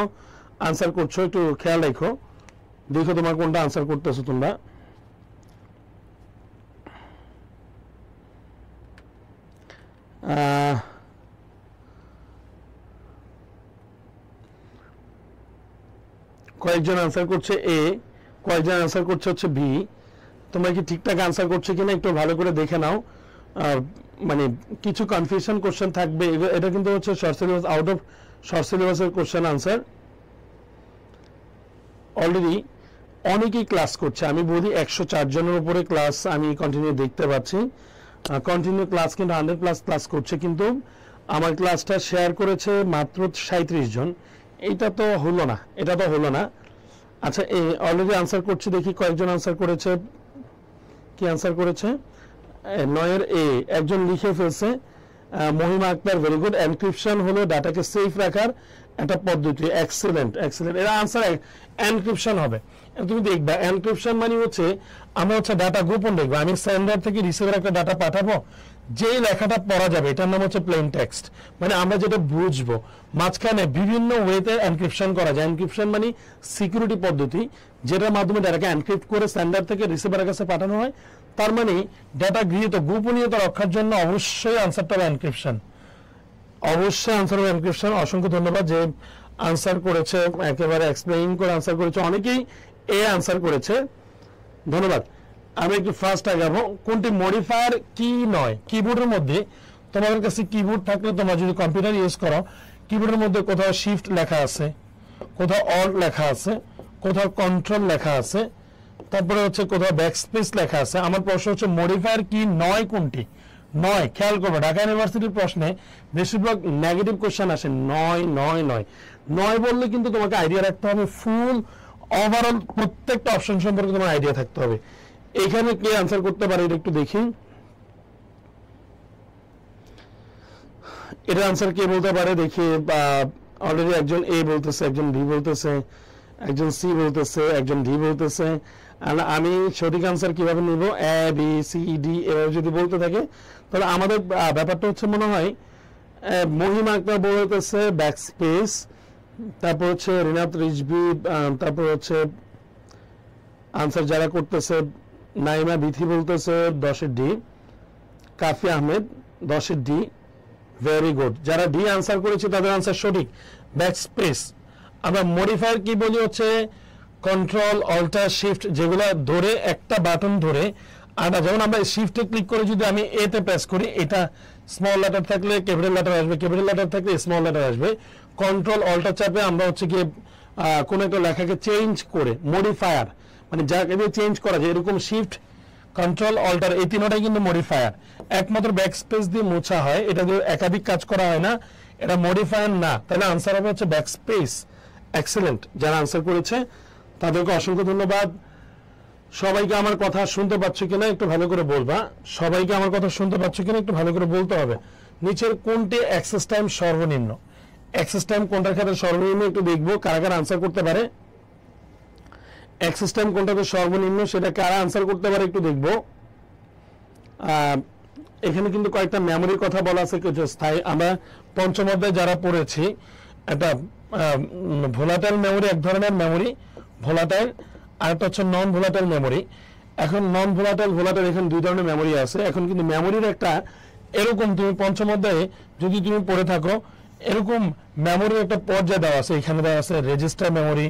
আনসার করছো? একটু খেয়াল রাখো, দেখো তোমার কোনটা আনসার করতেছো তোমরা। কয়েকজন আনসার করছে এ, কয়েকজন আনসার করছে হচ্ছে বি। তোমরা কি ঠিকঠাক আনসার করছে কিনা একটু ভালো করে দেখে নাও। মানে কিছু কনফিউশন কোশ্চেন থাকবে, এটা কিন্তু হচ্ছে short syllabus, out of short সিলেবাসের কোশ্চেন আনসার। অলরেডি অনেকেই ক্লাস করছে, আমি বলি 104 জনের উপরে ক্লাস আমি কন্টিনিউ দেখতে পাচ্ছি। কন্টিনিউ ক্লাস কিন্তু 100+ ক্লাস করছে, কিন্তু আমার ক্লাসটা শেয়ার করেছে মাত্র 37 জন। এটা তো হলো না, এটা তো হলো না। আচ্ছা, অলরেডি আনসার করছি, দেখি কয়েকজন আনসার করেছে। কি আনসার করেছে? 9 এ একজন লিখে ফেলছে, মহিমা আক্তার, ভেরি গুড। এনক্রিপশন হলো ডাটাকে সেফ রাখার একটা পদ্ধতি। Excellent, excellent. এর আনসার এনক্রিপশন হবে। তুমি দেখবা এনক্রিপশন মানে হচ্ছে আমরা হচ্ছে ডাটা গোপন রাখবো। আমি সেন্ডার থেকে রিসিভার একটা ডাটা পাঠাবো, যেই লেখাটা পড়া যাবে এটার নাম হচ্ছে প্লেন টেক্সট, মানে আমরা যেটা বুঝবো। মাঝখানে বিভিন্ন ওয়েতে এনক্রিপশন করা যায়। এনক্রিপশন মানে সিকিউরিটি পদ্ধতি, যেটার মাধ্যমে ডাটাকে এনক্রিপ্ট করে সেন্ডার থেকে রিসিভারের কাছে পাঠানো হয়। তার মানে ডাটা গৃহীত গোপনীয়তা রক্ষার জন্য অবশ্যই আনসারটা হবে এনক্রিপশন, অবশ্যই আনসার হবে এনক্রিপশন। অসংখ্য ধন্যবাদ যে আনসার করেছে, একেবারে এক্সপ্লেইন করে আনসার করেছে। অনেকেই এ আনসার করেছে, ধন্যবাদ। আমি একটু ফার্স্ট আগাবো। কোনটি মডিফায়ার কি নয়? কিবোর্ডের মধ্যে তোমাদের কাছে কিবোর্ড থাকলে, তোমরা যদি কম্পিউটার ইউজ করো, কিবোর্ডের মধ্যে কোথাও শিফট লেখা আছে, কোথাও অল্ট লেখা আছে, কোথাও কন্ট্রোল লেখা আছে, তারপরে হচ্ছে কোথাও ব্যাকস্পেস লেখা আছে। আমার প্রশ্ন হচ্ছে মডিফায়ার কি নয় কোনটি? নয়, খেয়াল করবে ঢাকা ইউনিভার্সিটির প্রশ্নে বেশিরভাগ নেগেটিভ কোশ্চেন আসে নয় নয় নয়। নয় বললে কিন্তু তোমাকে আইডিয়া রাখতে হবে, ফুল ওভারঅল প্রত্যেকটা অপশন সম্পর্কে তোমার আইডিয়া থাকতে হবে। এখানে কে আনসার করতে পারে এটা একটু দেখি। এটা আনসার কে বলতে পারে দেখি। অলরেডি একজন এ বলতেছে, একজন বি বলতেছে, একজন সি বলতেছে, একজন ডি বলতেছে। আমি সঠিক আনসার কিভাবে নিব? এ বি সি ডি এভাবে যদি বলতে থাকে, তাহলে আমাদের ব্যাপারটা হচ্ছে মনে হয় মহিমা আক্তার বলতেছে ব্যাকস্পেস, তারপর হচ্ছে রিনাত রিজভি, তারপর হচ্ছে আনসার যারা করতেছে নাইমা বিথি বলতেছে 10 ডি, কাফি আহমেদ 10 ডি, ভেরি গুড। যারা ডি আনসার করেছে তাদের আনসার সঠিক, ব্যাকস্পেস। আমরা মডিফায়ার কি বলি হচ্ছে কন্ট্রোল অল্টার শিফট, যেগুলো ধরে একটা বাটন ধরে, আর যেমন আমরা শিফটে ক্লিক করে যদি আমি এ তে প্রেস করি, এটা স্মল লেটার থাকলে ক্যাপিটাল লেটার আসবে, ক্যাপিটাল লেটার থাকলে স্মল লেটার আসবে। কন্ট্রোল অল্টার চাপে আমরা হচ্ছে গিয়ে কোন একটা লেখাকে চেঞ্জ করে, মডিফায়ার মানে যাকে দিয়ে চেঞ্জ করা যায়, এরকম শিফট কন্ট্রোল অল্টার এই তিনটাই কিন্তু মডিফায়ার। একমাত্র ব্যাকস্পেস দিয়ে মোছা হয়, এটা দিয়ে একাধিক কাজ করা হয় না, এটা মডিফায়ার না। তাহলে আনসার হবে হচ্ছে ব্যাকস্পেস। এক্সেলেন্ট। যারা আনসার করেছে তাদেরকে অসংখ্য ধন্যবাদ। সবাইকে আমার কথা শুনতে পাচ্ছ কিনা একটু ভালো করে বলবা। সবাইকে আমার কথা শুনতে পাচ্ছ কিনা একটু ভালো করে বলতে হবে। নিচের কোনটি অ্যাক্সেস টাইম সর্বনিম্ন? অ্যাক্সেস টাইম কোনটার ক্ষেত্রে সর্বনিম্ন একটু দেখবো, কারা কারা আনসার করতে পারে। অ্যাক্সেস টাইম কোনটাতে সর্বনিম্ন সেটা কারা আনসার করতে পারে একটু দেখবো। এখানে কিন্তু কয়েকটা মেমোরির কথা বলা আছে, কিছু স্থায়ী। আমরা পঞ্চম অধ্যায়ে যারা পড়েছি, একটা ভোলাটাইল মেমোরি এক ধরনের মেমোরি, ভোলাটাইল, আর একটা হচ্ছে নন ভোলাটাইল মেমোরি। এখন নন ভোলাটাইল, ভোলাটাইল, এখানে দুই ধরনের মেমোরি আছে। এখন কিন্তু মেমোরির একটা এরকম, তুমি পঞ্চম অধ্যায়ে যদি তুমি পড়ে থাকো, এরকম মেমোরির একটা পর্যায়ে দেওয়া আছে। এখানে দেওয়া আছে register memory,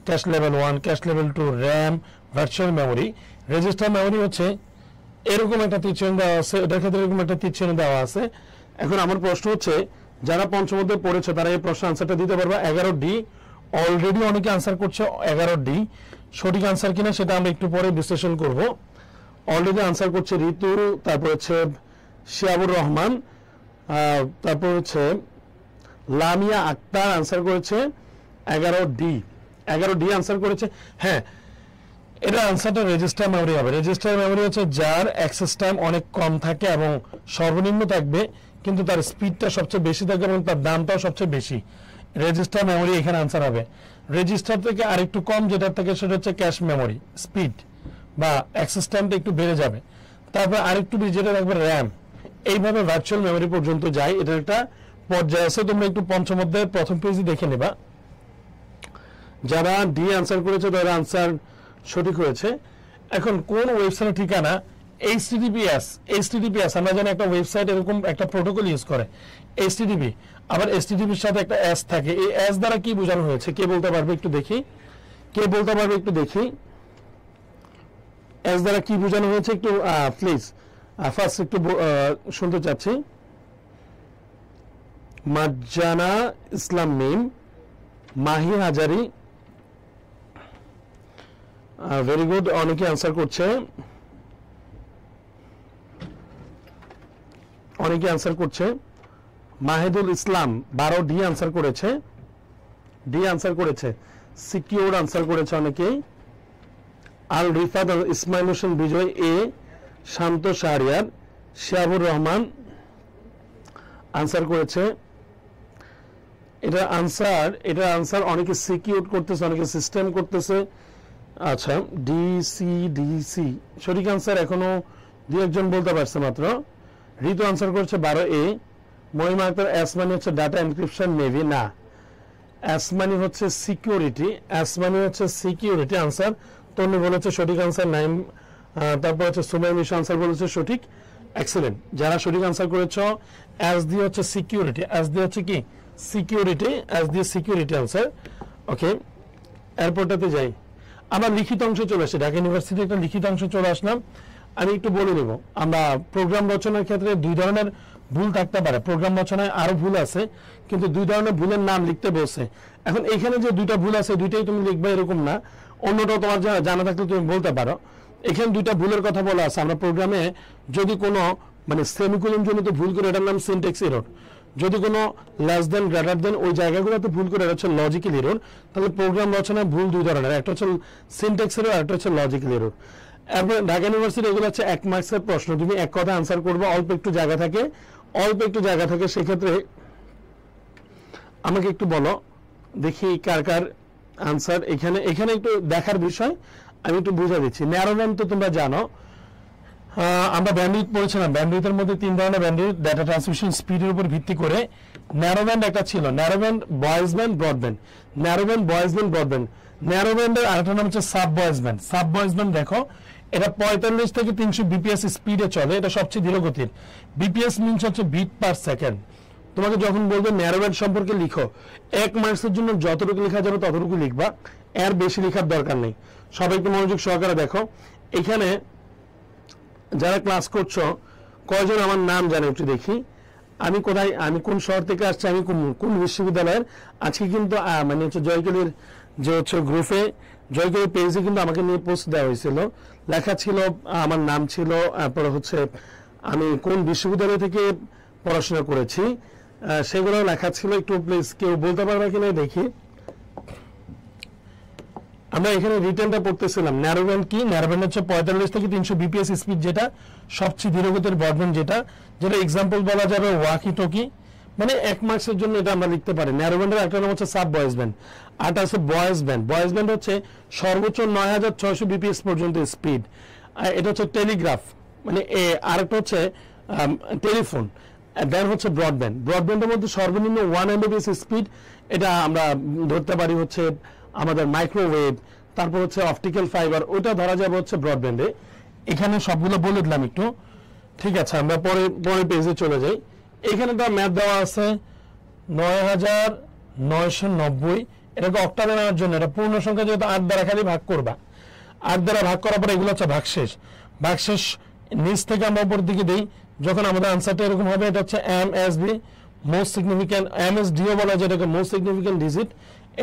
cash level 1, cash level 2, RAM, virtual memory. Register memory হচ্ছে এরকম একটা তীরচিহ্ন দেওয়া আছে, এটার ক্ষেত্রে এরকম একটা তীরচিহ্ন দেওয়া আছে। এখন আমার প্রশ্ন হচ্ছে যারা পঞ্চম অধ্যায়ে পড়েছে তারা এই প্রশ্ন আনসারটা দিতে পারবে। 11 ডি অলরেডি অনেকে আনসার করছে। 11 ডি সঠিক আনসার কিনা সেটা আমরা একটু পরে বিশ্লেষণ করব। অলরেডি আনসার করছে ঋতু, তারপর হচ্ছে শিয়াবুর রহমান, তারপর হচ্ছে লামিয়া আক্তার আনসার করেছে 11 ডি। 11 ডি আনসার করেছে। হ্যাঁ, এটা আনসারটা রেজিস্টার মেমোরি হবে। রেজিস্টার মেমোরি হচ্ছে যার অ্যাক্সেস টাইম অনেক কম থাকে এবং সর্বনিম্ন থাকবে, কিন্তু তার স্পিডটা সবচেয়ে বেশি থাকবে এবং তার দামটাও সবচেয়ে বেশি। রেজিস্টার মেমোরি এখানে আনসার হবে। রেজিস্টার থেকে আরেকটু কম যেটা থাকে সেটা হচ্ছে ক্যাশ মেমোরি, স্পিড বা অ্যাক্সেস টাইমটা একটু বেড়ে যাবে। তারপর আরেকটু বেশি যেটা থাকবে র্যাম। এইভাবে ভার্চুয়াল মেমোরি পর্যন্ত যায়। এটা একটা পর্যায়ে আছে। তোমরা একটু পঞ্চম অধ্যায়ের প্রথম পেজে দেখে নেবা। যারা ডি আনসার করেছে তাদের আনসার সঠিক হয়েছে। এখন কোন ওয়েবসাইটের ঠিকানা? এইচটিটিপিএস। আমরা জানি একটা ওয়েবসাইট এরকম একটা প্রোটোকল ইউজ করে এইচটিটিপি, আবার এইচটিটিপির সাথে একটা এস থাকে। এই এস দ্বারা কি বোঝানো হয়েছে কে বলতে পারবে একটু দেখি। কে বলতে পারবে একটু দেখি এস দ্বারা কি বোঝানো হয়েছে একটু প্লিজ ফার্স্ট একটু শুনতে চাচ্ছি। মার্জানা ইসলাম মিম, মাহি হাজারি, ভেরি গুড, অনেকে আনসার করছে, অনেকে আনসার করছে। মাহিদুল ইসলাম 12 ডি আনসার করেছে, ডি আনসার করেছে। সিকিউর আনসার করেছে অনেকেই। আল রিফাত ইসমাইল হোসেন বিজয় এ, শান্ত শাহরিয়ার, শিয়াবুর রহমান আনসার করেছে। এটা আনসার অনেকে সিকিউর করতেছে, অনেকে সিস্টেম করতেছে। আচ্ছা, ডিসি সঠিক আনসার এখনো 2-1 বলতে পারছে মাত্র। ঋতু আনসার করেছে 12 এ। মহিমা আক্তার এস মানে হচ্ছে ডাটা এনক্রিপশন মেবি, না, এস মানে হচ্ছে সিকিউরিটি, এস মানে হচ্ছে সিকিউরিটি আনসার। তন্নি বলেছে সঠিক আনসার। নাইম, তারপর হচ্ছে সুমাই মিশা আনসার বলেছে সঠিক, এক্সেলেন্ট। যারা সঠিক আনসার করেছো এস দিয়ে হচ্ছে সিকিউরিটি, এস দিয়ে হচ্ছে কি সিকিউরিটি, এস দিয়ে সিকিউরিটি আনসার। ওকে, এরপরটাতে যাই। আমরা লিখিত অংশ চলে আসছি, ঢাকা ইউনিভার্সিটি একটা লিখিত অংশ চলে আসলাম। আমি একটু বলে নেব, আমরা প্রোগ্রাম রচনার ক্ষেত্রে 2 ধরনের ভুল থাকতে পারে। প্রোগ্রাম রচনায় আরো ভুল আছে, কিন্তু 2 ধরনের ভুলের নাম লিখতে বলছে। এখন এখানে যে 2টা ভুল আছে 2টাই তুমি লিখবে এরকম না, অন্যটাও তোমার জানা থাকলে তুমি বলতে পারো। এখানে 2টা ভুলের কথা বলা আছে। আমরা প্রোগ্রামে যদি কোনো মানে সেমিকোলন জনিত ভুল করে, এটার নাম সিনট্যাক্স এরর। যদি কোনো লেস দেন গ্রেটার দেন ওই জায়গাগুলোতে ভুল করে, এটা হচ্ছে লজিক্যাল এরর। তাহলে প্রোগ্রাম রচনায় ভুল 2 ধরনের, একটা হচ্ছে সিনট্যাক্স এরর, একটা হচ্ছে লজিক্যাল এরর। এরপর ঢাকা ইউনিভার্সিটি এগুলো হচ্ছে 1 মার্কসের প্রশ্ন, তুমি এক কথা আনসার করবে, অল্প একটু জায়গা থাকে, সেক্ষেত্রে আমাকে একটু বলো দেখি কার কার আনসার। এখানে একটু দেখার বিষয়, আমি একটু বুঝা দিচ্ছি। ন্যারোব্যান্ড তো তোমরা জানো, আমরা ব্যান্ডউইথ পড়েছিলাম। ব্যান্ডউইথের মধ্যে 3 ধরনের ব্যান্ডউইথ, ডাটা ট্রান্সমিশন স্পিডের উপর ভিত্তি করে। ন্যারোব্যান্ড একটা ছিল, narrowband voice band, broadband. Narrowband voice band, broadband. ন্যারোব্যান্ডের আরেকটা নাম হচ্ছে sub voice band. Sub voice band দেখো, এটা 45 থেকে 300 বিপিএস স্পিডে চলে, এটা সবচেয়ে ধীর গতির। বিপিএস মিনস হচ্ছে বিট পার সেকেন্ড। তোমাকে যখন বলবে ন্যারোব্যান্ড সম্পর্কে লিখো, 1 মার্কসের জন্য যতটুকু লেখা যাবে ততটুকু লিখবা, এর বেশি লেখার দরকার নেই। সবাই একটু মনোযোগ সহকারে দেখো। এখানে যারা ক্লাস করছো কয়জন আমার নাম জানে একটু দেখি। আমি কোথায়, আমি কোন শহর থেকে আসছি, আমি কোন বিশ্ববিদ্যালয়ের। আজকে কিন্তু মানে হচ্ছে জয়কলির যে হচ্ছে গ্রুপে, জয়কলির পেজে কিন্তু আমাকে নিয়ে পোস্ট দেওয়া হয়েছিল, লেখা ছিল আমার নাম ছিল, তারপরে হচ্ছে আমি কোন বিশ্ববিদ্যালয় থেকে পড়াশোনা করেছি সেগুলো লেখা ছিল। একটু প্লিজ কেউ বলতে পারবে কিনা দেখি। আমরা এখানে রিটেনটা পড়তেছিলাম। ন্যারোব্যান্ড কি? ন্যারোব্যান্ড হচ্ছে 45 থেকে 300 বিপিএস স্পিড, যেটা সবচেয়ে ধীরগতির। ব্রডব্যান্ড যেটা এক্সাম্পল বলা যাবে ওয়াকি টকি, মানে 1 মার্কসের জন্য এটা আমরা লিখতে পারি। ন্যারোব্যান্ডের একটা নাম হচ্ছে সাব ভয়েস ব্যান্ড, আর আছে ভয়েস ব্যান্ড। ভয়েস ব্যান্ড হচ্ছে সর্বোচ্চ 9600 বিপিএস পর্যন্ত স্পিড। এটা হচ্ছে টেলিগ্রাফ, মানে আরেকটা হচ্ছে টেলিফোন। দেন হচ্ছে ব্রডব্যান্ড। ব্রডব্যান্ডের মধ্যে সর্বনিম্ন 1 এমবিপিএস স্পিড, এটা আমরা ধরতে পারি হচ্ছে আমাদের মাইক্রোওয়েভ। তারপর হচ্ছে অপটিক্যাল ফাইবার, ওটা ধরা যাবে হচ্ছে ব্রডব্যান্ডে। এখানে সবগুলো বলে দিলাম একটু, ঠিক আছে। আমরা পরে পেজে চলে যাই। এখানে তো ম্যাথ দেওয়া আছে 9990, এটাকে অক্টালে নেওয়ার জন্য এটা পূর্ণ সংখ্যা যেহেতু 8 দ্বারা খালি ভাগ করবা। 8 দ্বারা ভাগ করার পর এগুলো হচ্ছে ভাগশেষ। ভাগশেষ নিচ থেকে আমরা উপর দিকে দিই, যখন আমাদের আনসারটা এরকম হবে, এটা হচ্ছে এমএসবি, মোস্ট সিগনিফিক্যান্ট। এমএসডিও বলা যায় এটাকে, মোস্ট সিগনিফিক্যান্ট ডিজিট।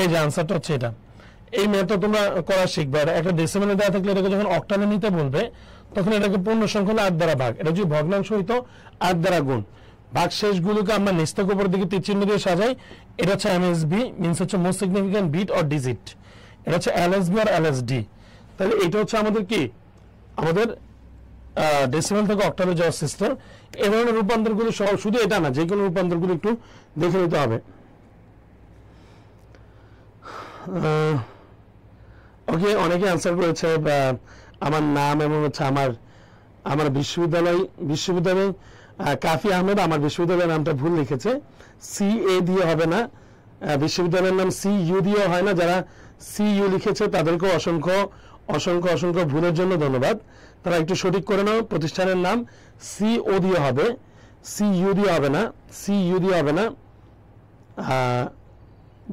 এই যে আনসারটা হচ্ছে এটা। এই ম্যাথটা তোমরা করা শিখবে। একটা ডেসিমেলে দেওয়া থাকলে এটাকে যখন অক্টালে নিতে বলবে, তখন এটাকে পূর্ণ সংখ্যা হলে 8 দ্বারা ভাগ, এটা যদি ভগ্নাংশ হইতো 8 দ্বারা গুণ। ভাগশেষগুলোকে আমরা নিচ থেকে উপর দিকে তীর চিহ্ন দিয়ে সাজাই। এটা হচ্ছে এমএসবি, মিনস হচ্ছে most significant bit or digit. এটা হচ্ছে এলএসবি আর এলএসডি। তাহলে এটা হচ্ছে আমাদের কি, আমাদের ডেসিমেল থেকে অক্টালে যাওয়ার সিস্টেম। এই ধরনের রূপান্তরগুলো শুধু এটা না, যে কোনো রূপান্তরগুলো একটু দেখে নিতে হবে। ওকে, অনেকে আনসার করেছে আমার নাম এবং হচ্ছে আমার বিশ্ববিদ্যালয় কাফি আহমেদ আমার বিশ্ববিদ্যালয়ের নামটা ভুল লিখেছে, সি এ দিয়ে হবে না, বিশ্ববিদ্যালয়ের নাম সি ইউ দিয়ে হয় না। যারা সি ইউ লিখেছে তাদেরকেও অসংখ্য অসংখ্য অসংখ্য ভুলের জন্য ধন্যবাদ। তারা একটু সঠিক করে নাও। প্রতিষ্ঠানের নাম সি ও দিয়ে হবে, সি ইউ দিয়ে হবে না, সি ইউ দিয়ে হবে না।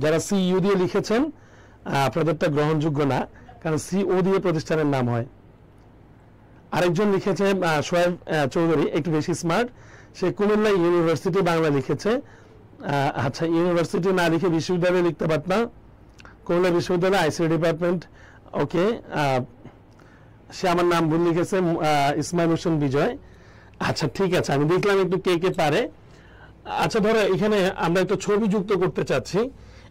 যারা সি ইউ দিয়ে লিখেছেন আপনাদেরটা গ্রহণযোগ্য না, কারণ সিও দিয়ে প্রতিষ্ঠানের নাম হয়। আরেকজন লিখেছে সোহেব চৌধুরী, একটু বেশি স্মার্ট, সে কুমিল্লা ইউনিভার্সিটি বাংলা লিখেছে। আচ্ছা, ইউনিভার্সিটি না লিখে বিশ্ববিদ্যালয়ে লিখতে পারত না, কুমিল্লা বিশ্ববিদ্যালয় আইসিটি ডিপার্টমেন্ট। ওকে, সে আমার নাম ভুল লিখেছে, ইসমাইল হোসেন বিজয়। আচ্ছা ঠিক আছে, আমি দেখলাম একটু কে কে পারে। আচ্ছা ধরো এখানে আমরা একটা ছবি যুক্ত করতে চাচ্ছি,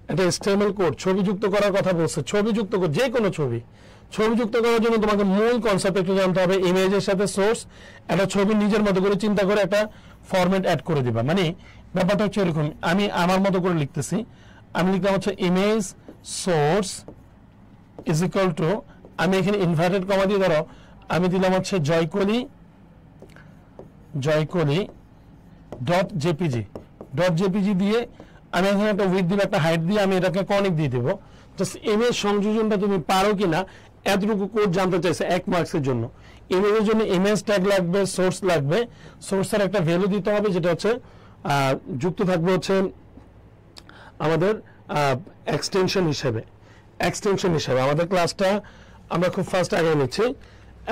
একটা HTML কোড ছবি যুক্ত করার কথা বলছে। ছবি যুক্ত কর, যে কোনো ছবি যুক্ত করার জন্য তোমাকে মূল কনসেপ্ট একটু জানতে হবে। ইমেজের সাথে সোর্স, একটা ছবি নিজের মতো করে চিন্তা করে একটা ফরম্যাট অ্যাড করে দিবা। মানে ব্যাপারটা হচ্ছে এরকম, আমি আমার মতো করে লিখতেছি। আমি লিখলাম হচ্ছে image source is equal to, আমি এখানে ইনভার্টেড কমা দিয়ে ধরো আমি দিলাম হচ্ছে জয়কলি .jpg দিয়ে আমি এখানে একটা উইথ দিব, একটা হাইট দিয়ে আমি এটাকে কনিক দিয়ে দেবো। জাস্ট ইমেজ সংযোজনটা তুমি পারো কিনা এতটুকু কোড জানতে চাইছে 1 মার্কসের জন্য। ইমেজের জন্য ইমেজ ট্যাগ লাগবে, সোর্স লাগবে, সোর্সের একটা ভ্যালু দিতে হবে যেটা হচ্ছে যুক্ত থাকবে হচ্ছে আমাদের এক্সটেনশন হিসেবে আমাদের ক্লাসটা আমরা খুব ফাস্ট আগে নিচ্ছি।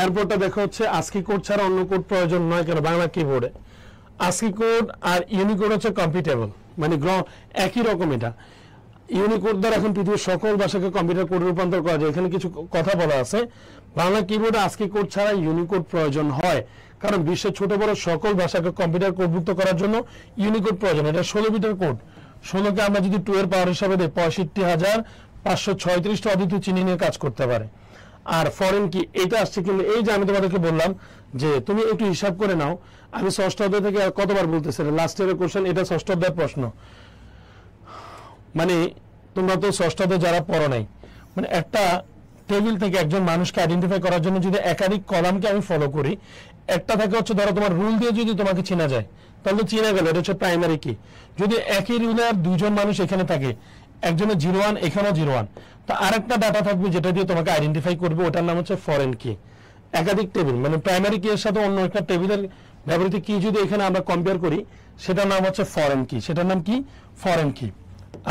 এরপরটা দেখা হচ্ছে ASCII কোড ছাড়া অন্য কোড প্রয়োজন নয়, কেন বাংলা কিবোর্ডে ASCII কোড আর ইউনিকোড হচ্ছে কম্পিটেবল, মানে একই রকম। এটা ইউনিকোড দ্বারা এখন পৃথিবীর সকল ভাষাকে কম্পিউটার কোডে রূপান্তর করা যায়। এখানে কিছু কথা বলা আছে, বাংলা কিবোর্ডে ASCII কোড ছাড়া ইউনিকোড প্রয়োজন হয়, কারণ বিশ্বের ছোট বড় সকল ভাষাকে কম্পিউটার কোডভুক্ত করার জন্য ইউনিকোড প্রয়োজন। এটা 16 বিটের কোড, 16কে আমরা যদি 2 এর পাওয়ার হিসাবে দিই 65,536টা অদ্বিতীয় চিহ্ন নিয়ে কাজ করতে পারে। আর ফরেন কি এটা আসছে, কিন্তু এই যে আমি তোমাদেরকে বললাম যে তুমি একটু হিসাব করে নাও, আমি ষষ্ঠ অধ্যায় থেকে কতবার বলতেছি, লাস্ট ইয়ারের কোশ্চেন, এটা ষষ্ঠ অধ্যায়ের প্রশ্ন। মানে তোমরা তো ষষ্ঠ অধ্যায় যারা পড়ো নাই, মানে একটা টেবিল থেকে একজন মানুষকে আইডেন্টিফাই করার জন্য যদি একাধিক কলামকে আমি ফলো করি, একটা থাকে হচ্ছে ধরো তোমার রুল দিয়ে যদি তোমাকে চেনা যায় তাহলে চিনা গেল, এটা হচ্ছে প্রাইমারি কি। যদি একই রুলে আর দুজন মানুষ এখানে থাকে, একজনের 01 এখানেও 01, তো আরেকটা ডাটা থাকবে যেটা দিয়ে তোমাকে আইডেন্টিফাই করবে, ওটার নাম হচ্ছে ফরেন কি। একাধিক টেবিল মানে প্রাইমারি কি এর সাথে অন্য একটা টেবিলের ব্যবহৃত কি যদি এখানে আমরা কম্পেয়ার করি, সেটার নাম হচ্ছে ফরেন কি, সেটার নাম কি ফরেন কি।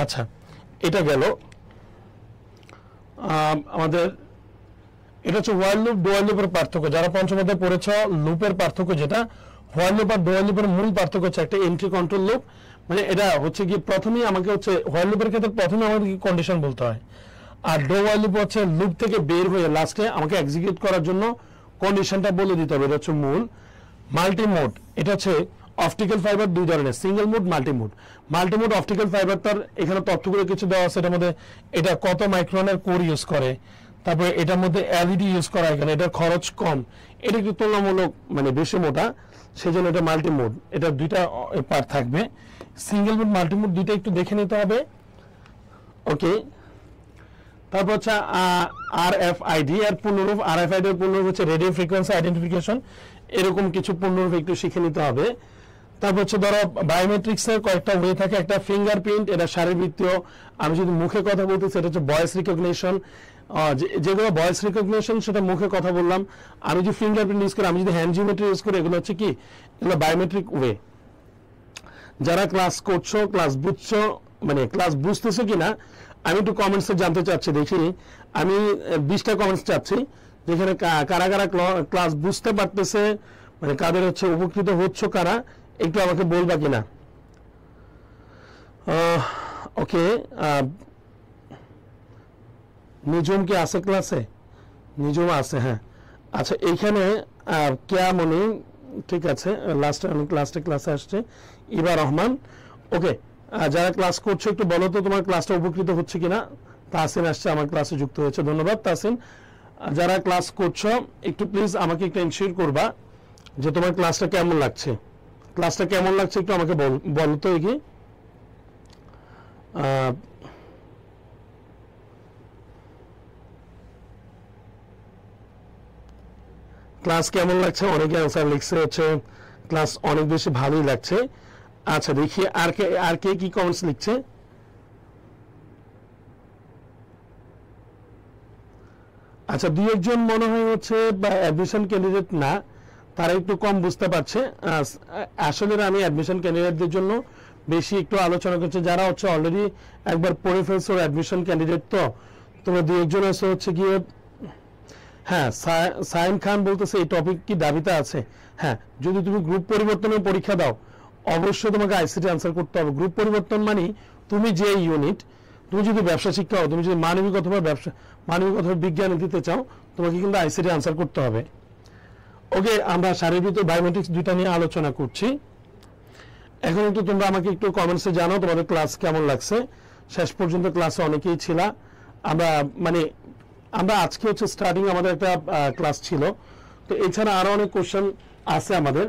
আচ্ছা, এটা গেল আমাদের। এটা হচ্ছে হোয়াইল লুপ ডুয়াল লুপের পার্থক্য। যারা পঞ্চম অধ্যায়ে পড়েছ, লুপের পার্থক্য যেটা, হোয়াইল লুপ আর ডুয়াল লুপের মূল পার্থক্য হচ্ছে একটা এন্ট্রি কন্ট্রোল লুপ। মানে এটা হচ্ছে কি প্রথমেই আমাকে হচ্ছে হোয়াইল লুপের ক্ষেত্রে প্রথমে আমাদের কন্ডিশন বলতে হয়, আর ডুয়াল লুপ হচ্ছে লুপ থেকে বের হয়ে লাস্টে আমাকে এক্সিকিউট করার জন্য কন্ডিশনটা বলে দিতে হবে। এটা হচ্ছে মূল। মাল্টি মোড, এটা হচ্ছে অপটিক্যাল ফাইবার দুই ধরনের, single mode, multimode. Optical fibre তার এখানে তথ্যগুলো কিছু দেওয়া আছে, এটার মধ্যে এটা কত মাইক্রনের কোর ইউজ করে, তারপরে এটার মধ্যে এলইডি ইউজ করা, এখানে এটার খরচ কম, এটা একটু তুলনামূলক মানে বেশি মোটা, সেজন্য এটা মাল্টিমোড। এটা দুইটা পার্ট থাকবে, সিঙ্গেল মোড মাল্টিমোড দুইটা একটু দেখে নিতে হবে। ওকে, তারপর হচ্ছে RFID এর পূর্ণরূপ। RFID এর পূর্ণরূপ হচ্ছে রেডিও ফ্রিকোয়েন্সি আইডেন্টিফিকেশন, এরকম কিছু পূর্ণরূপ একটু শিখে নিতে হবে। তারপর হচ্ছে ধরো বায়োমেট্রিক্সের কয়েকটা ওয়ে থাকে, একটা ফিঙ্গারপ্রিন্ট, এটা শারীরবৃত্তীয়। আমি যদি মুখে কথা বলতেছি এটা হচ্ছে ভয়েস রিকগনিশন, যেগুলো ভয়েস রিকগনিশন সেটা মুখে কথা বললাম। আমি যদি ফিঙ্গারপ্রিন্ট ইউজ করি, আমি যদি হ্যান্ড জিওমেট্রি ইউজ করি, এগুলো হচ্ছে কি, এগুলো বায়োমেট্রিক ওয়ে। যারা ক্লাস করছো, ক্লাস বুঝছো, মানে ক্লাস বুঝতেছো কিনা আমি একটু কমেন্টসে জানতে চাচ্ছি। দেখি আমি 20টা কমেন্টস চাচ্ছি, যেখানে কারা কারা ক্লাস বুঝতে পারতেছে, মানে কাদের হচ্ছে উপকৃত হচ্ছ কারা, একটু আমাকে বলবা কিনা। ওকে, নিজম কি আছে ক্লাসে? নিজম আছে, হ্যাঁ। আচ্ছা, এইখানে কেয়ামনি, ঠিক আছে, লাস্টে ক্লাসে আসছে ইবা রহমান। ওকে, যারা ক্লাস করছো একটু বলো তো তোমার ক্লাসটা উপকৃত হচ্ছে কিনা। তাহসিন আসছে, আমার ক্লাসে যুক্ত হয়েছে, ধন্যবাদ তাহসিন। যারা ক্লাস করছো একটু প্লিজ আমাকে একটু এনশিওর করবা যে তোমার ক্লাসটা কেমন লাগছে। একটু আমাকে বলো তো। কি ক্লাস কেমন লাগছে? অনেকে অ্যান্সার লিখছে হচ্ছে ক্লাস অনেক বেশি ভালোই লাগছে। আচ্ছা, দেখি আর কে কি কমেন্টস লিখছে। আচ্ছা, দুই একজন মনে হয় হচ্ছে বা অ্যাডমিশন ক্যান্ডিডেট না, তারা একটু কম বুঝতে পারছে। আসলে আমি অ্যাডমিশন ক্যান্ডিডেটদের জন্য বেশি একটু আলোচনা করছি, যারা হচ্ছে অলরেডি একবার পড়ে ফেলছে অ্যাডমিশন ক্যান্ডিডেট। তো তোমরা দুই একজন আছে হচ্ছে গিয়ে, হ্যাঁ সাইম খান বলতেছে এই টপিক কি দাবিতে আছে। হ্যাঁ, যদি তুমি গ্রুপ পরিবর্তনের পরীক্ষা দাও অবশ্যই তোমাকে আইসিটি আনসার করতে হবে। গ্রুপ পরিবর্তন মানে তুমি যে ইউনিট, তুমি যদি ব্যবসা শিক্ষা হও, তুমি যদি মানবিক অথবা বিজ্ঞানে দিতে চাও, তোমাকে কিন্তু আইসিটি আনসার করতে হবে। ওকে, আমরা শারীরবৃত্ত বায়োমেট্রিক্স দুইটা নিয়ে আলোচনা করছি। এখন একটু তোমরা আমাকে একটু কমেন্টসে জানাও তোমাদের ক্লাস কেমন লাগছে। শেষ পর্যন্ত ক্লাসে অনেকেই ছিল। আমরা আজকে হচ্ছে স্টার্টিং আমাদের একটা ক্লাস ছিল, তো এছাড়া আরো অনেক কোশ্চেন আছে আমাদের।